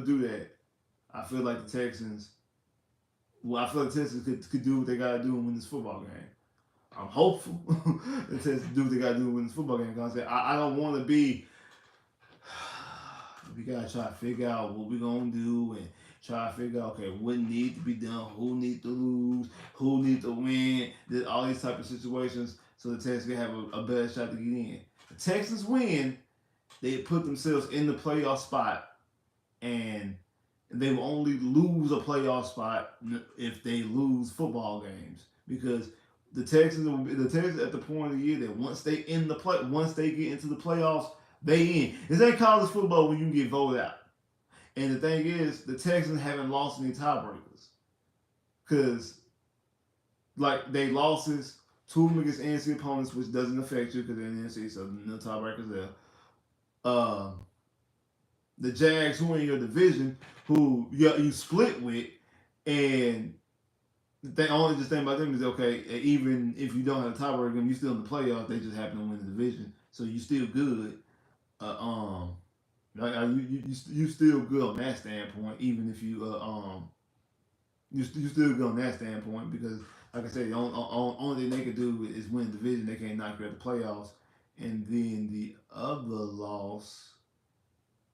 do that, I feel like the Texans. Well, I feel like the Texans could do what they gotta do and win this football game. I'm hopeful the Texans do what they gotta do and win this football game. Because I don't want to be. We gotta try to figure out what we're gonna do and try to figure out what needs to be done, who needs to lose, who needs to win, all these type of situations, so the Texans can have a better shot to get in. The Texans win, they put themselves in the playoff spot, and they will only lose a playoff spot if they lose football games because the Texans at the point of the year that once they get into the playoffs, they in. This ain't college football when you get voted out. And the thing is, the Texans haven't lost any tiebreakers because like they losses, 2 of them against NFC opponents, which doesn't affect you because they're in the NFC, so no tiebreakers there. The Jags, who are in your division, who you split with, and the only thing about them is even if you don't have a tiebreaker, you still in the playoffs. They just happen to win the division, so you still good. You still good on that standpoint, even if you still good on that standpoint because, like I said, the only thing they could do is win the division. They can't knock you out the playoffs, and then the other loss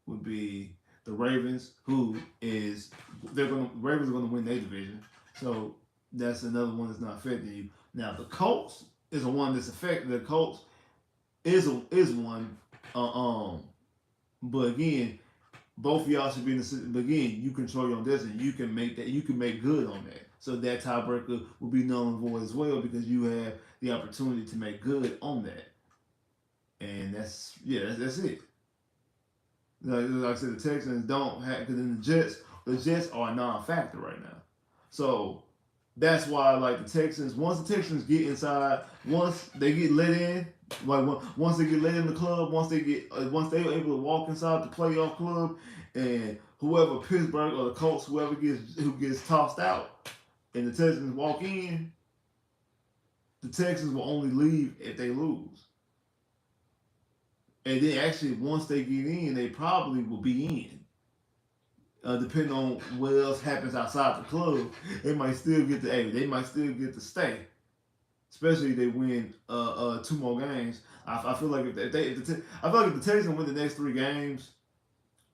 would be the Ravens, Ravens are gonna win their division. So that's another one that's not affecting you. Now the Colts is the one that's affecting. The Colts is one. But again, both of y'all should be in the. But again, you control your own destiny. You can make that. You can make good on that. So that tiebreaker will be null and void as well because you have the opportunity to make good on that. And that's it. Like I said, the Texans don't have because the Jets are a non-factor right now. So that's why like the Texans, once the Texans get inside, once they get let in, once they get let in the club, once they're able to walk inside the playoff club, and whoever Pittsburgh or the Colts, who gets tossed out, and the Texans walk in, the Texans will only leave if they lose. And then actually, once they get in, they probably will be in. Depending on what else happens outside the club, they might still get to stay. Especially if they win 2 more games. I feel like if the Texans win the next 3 games,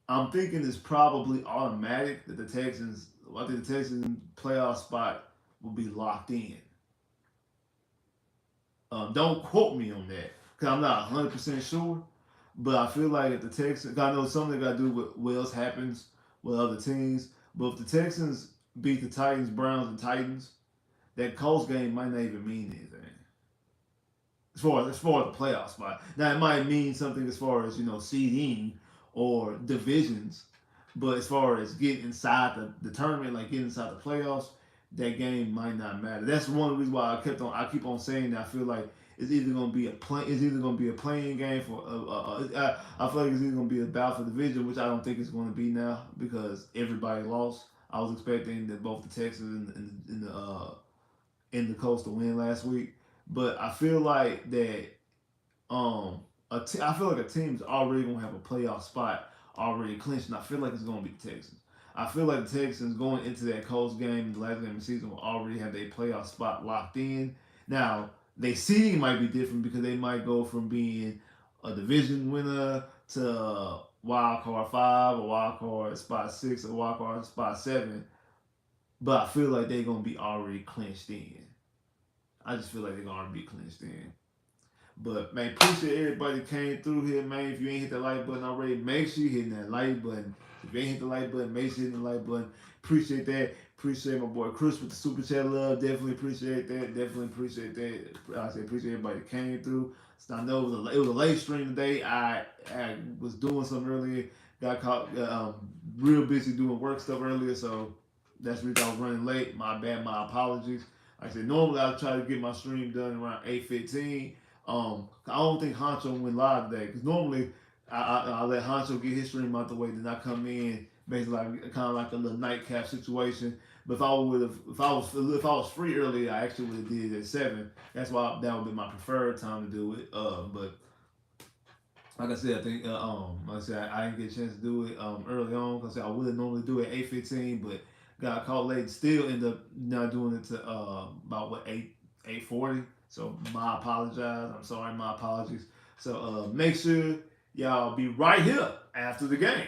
I'm thinking it's probably automatic that the Texans playoff spot will be locked in. Don't quote me on that because I'm not 100% sure. But I feel like if the Texans, I know something got to do with what else happens with other teams. But if the Texans beat the Titans, Browns, and Titans, that Colts game might not even mean anything as far as the playoff spot. Now it might mean something as far as seeding or divisions, but as far as getting inside the tournament, like getting inside the playoffs, that game might not matter. That's one reason why I keep on saying that I feel like it's either gonna be a playing game for I feel like it's either gonna be a battle for division, which I don't think it's gonna be now because everybody lost. I was expecting that both the Texans and the Colts to win last week, but I feel like that I feel like a team's already gonna have a playoff spot already clinched, and I feel like it's gonna be the Texans. I feel like the Texans going into that Colts game, the last game of the season, will already have their playoff spot locked in. Now, their seeding might be different because they might go from being a division winner to wild card 5, or wild card spot 6, or wild card spot 7. But I feel like they're gonna be already clinched in. I just feel like they're gonna already be clinched in. But man, appreciate everybody that came through here, man. If you ain't hit that like button already, make sure you hit that like button. If you ain't hit the like button, make sure you hit the like button. Appreciate that. Appreciate my boy Chris with the super chat love. Definitely appreciate that. Definitely appreciate that. I say appreciate everybody that came through. So I know it was a late stream today. I was doing something earlier. Got caught real busy doing work stuff earlier, so that's the reason I was running late. My bad. My apologies. Like I said, normally I try to get my stream done around 8:15. I don't think Honcho went live today because normally I let Honcho get his stream out the way, then I come in basically like kind of like a little nightcap situation. But if I was free earlier, I actually would have did it at 7. That's why that would be my preferred time to do it. But like I said, I think like I said, I didn't get a chance to do it early on because I would normally do it at 8:15, but got caught late. Still end up not doing it to about what 8:40. So my apologize. I'm sorry. My apologies. So make sure y'all be right here after the game.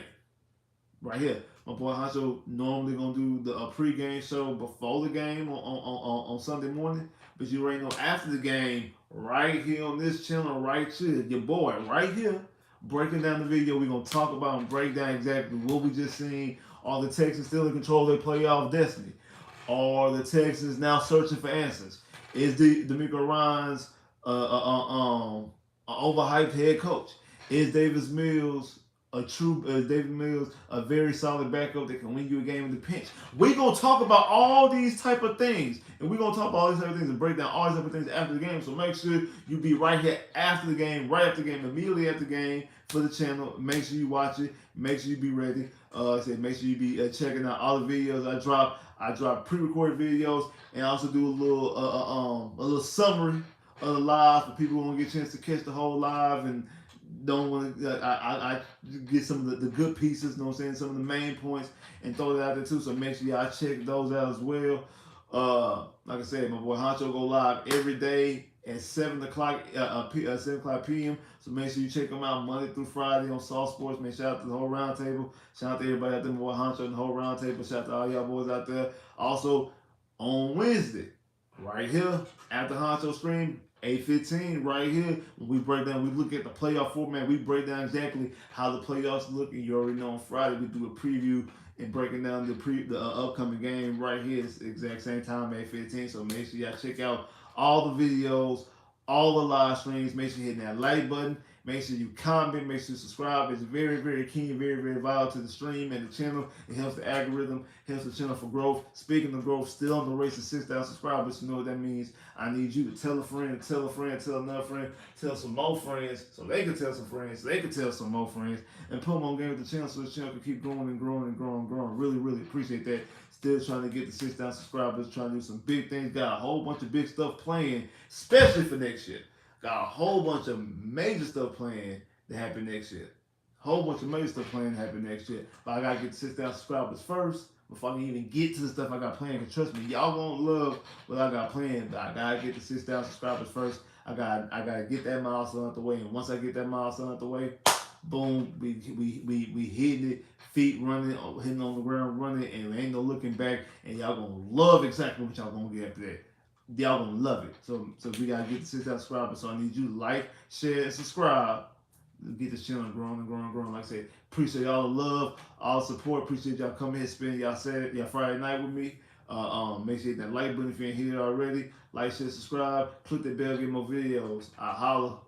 Right here. My boy Hancho normally gonna do the pregame show before the game on Sunday morning, but you already know after the game, right here on this channel, right here, your boy, right here, breaking down the video. We're gonna talk about and break down exactly what we just seen. Are the Texans still in control of their playoff destiny? Are the Texans now searching for answers? Is the D'Amico Ryans overhyped head coach? Is Davis Mills David Mills, a very solid backup that can win you a game in the pinch? We're gonna talk about all these type of things, and we're gonna talk about all these type of things and break down all these type of things after the game. So make sure you be right here after the game, right after the game, immediately after the game for the channel. Make sure you watch it. Make sure you be ready. Make sure you be checking out all the videos I drop. I drop pre-recorded videos, and I also do a little summary of the live for people who don't get a chance to catch the whole live and don't want to. I get some of the good pieces, you know what I'm saying, some of the main points, and throw it out there too. So make sure y'all check those out as well. Like I said, my boy Honcho go live every day at 7 o'clock 7 o'clock p.m. So make sure you check them out Monday through Friday on Soft Sports. Man, shout out to the whole roundtable. Shout out to everybody out there, my boy Honcho and the whole roundtable. Shout out to all y'all boys out there. Also on Wednesday, right here after Honcho stream. 8:15 right here. When we break down, we look at the playoff format. We break down exactly how the playoffs look, and you already know on Friday we do a preview and breaking down the upcoming game right here. It's the exact same time, 8:15. So make sure y'all check out all the videos, all the live streams. Make sure you hit that like button. Make sure you comment. Make sure you subscribe. It's very, very key, very, very vital to the stream and the channel. It helps the algorithm, helps the channel for growth. Speaking of growth, still on the race to 6,000 subscribers. You know what that means. I need you to tell a friend, tell another friend, tell some more friends, so they can tell some friends, so they can tell some more friends, and put them on game with the channel so the channel can keep growing and growing and growing and growing. Really, really appreciate that. Still trying to get to 6,000 subscribers, trying to do some big things. Got a whole bunch of big stuff planned, especially for next year. Got a whole bunch of major stuff planned to happen next year. Whole bunch of major stuff planned to happen next year. But I gotta get to 6,000 subscribers first before I can even get to the stuff I got planned. Cause trust me, y'all gonna love what I got planned. But I gotta get to 6,000 subscribers first. I gotta get that milestone out the way. And once I get that milestone out the way, boom, we hitting it, feet running, hitting on the ground running, and ain't no looking back. And y'all gonna love exactly what y'all gonna get after that. Y'all gonna love it. So we gotta get to 6,000 subscribers. So I need you to like, share, and subscribe. get this channel growing and growing and growing. Like I said, appreciate all the love, all the support. Appreciate y'all coming here, spending y'all Friday night with me. Make sure you hit that like button if you ain't hit it already. Like, share, subscribe, click the bell, get more videos. I holla.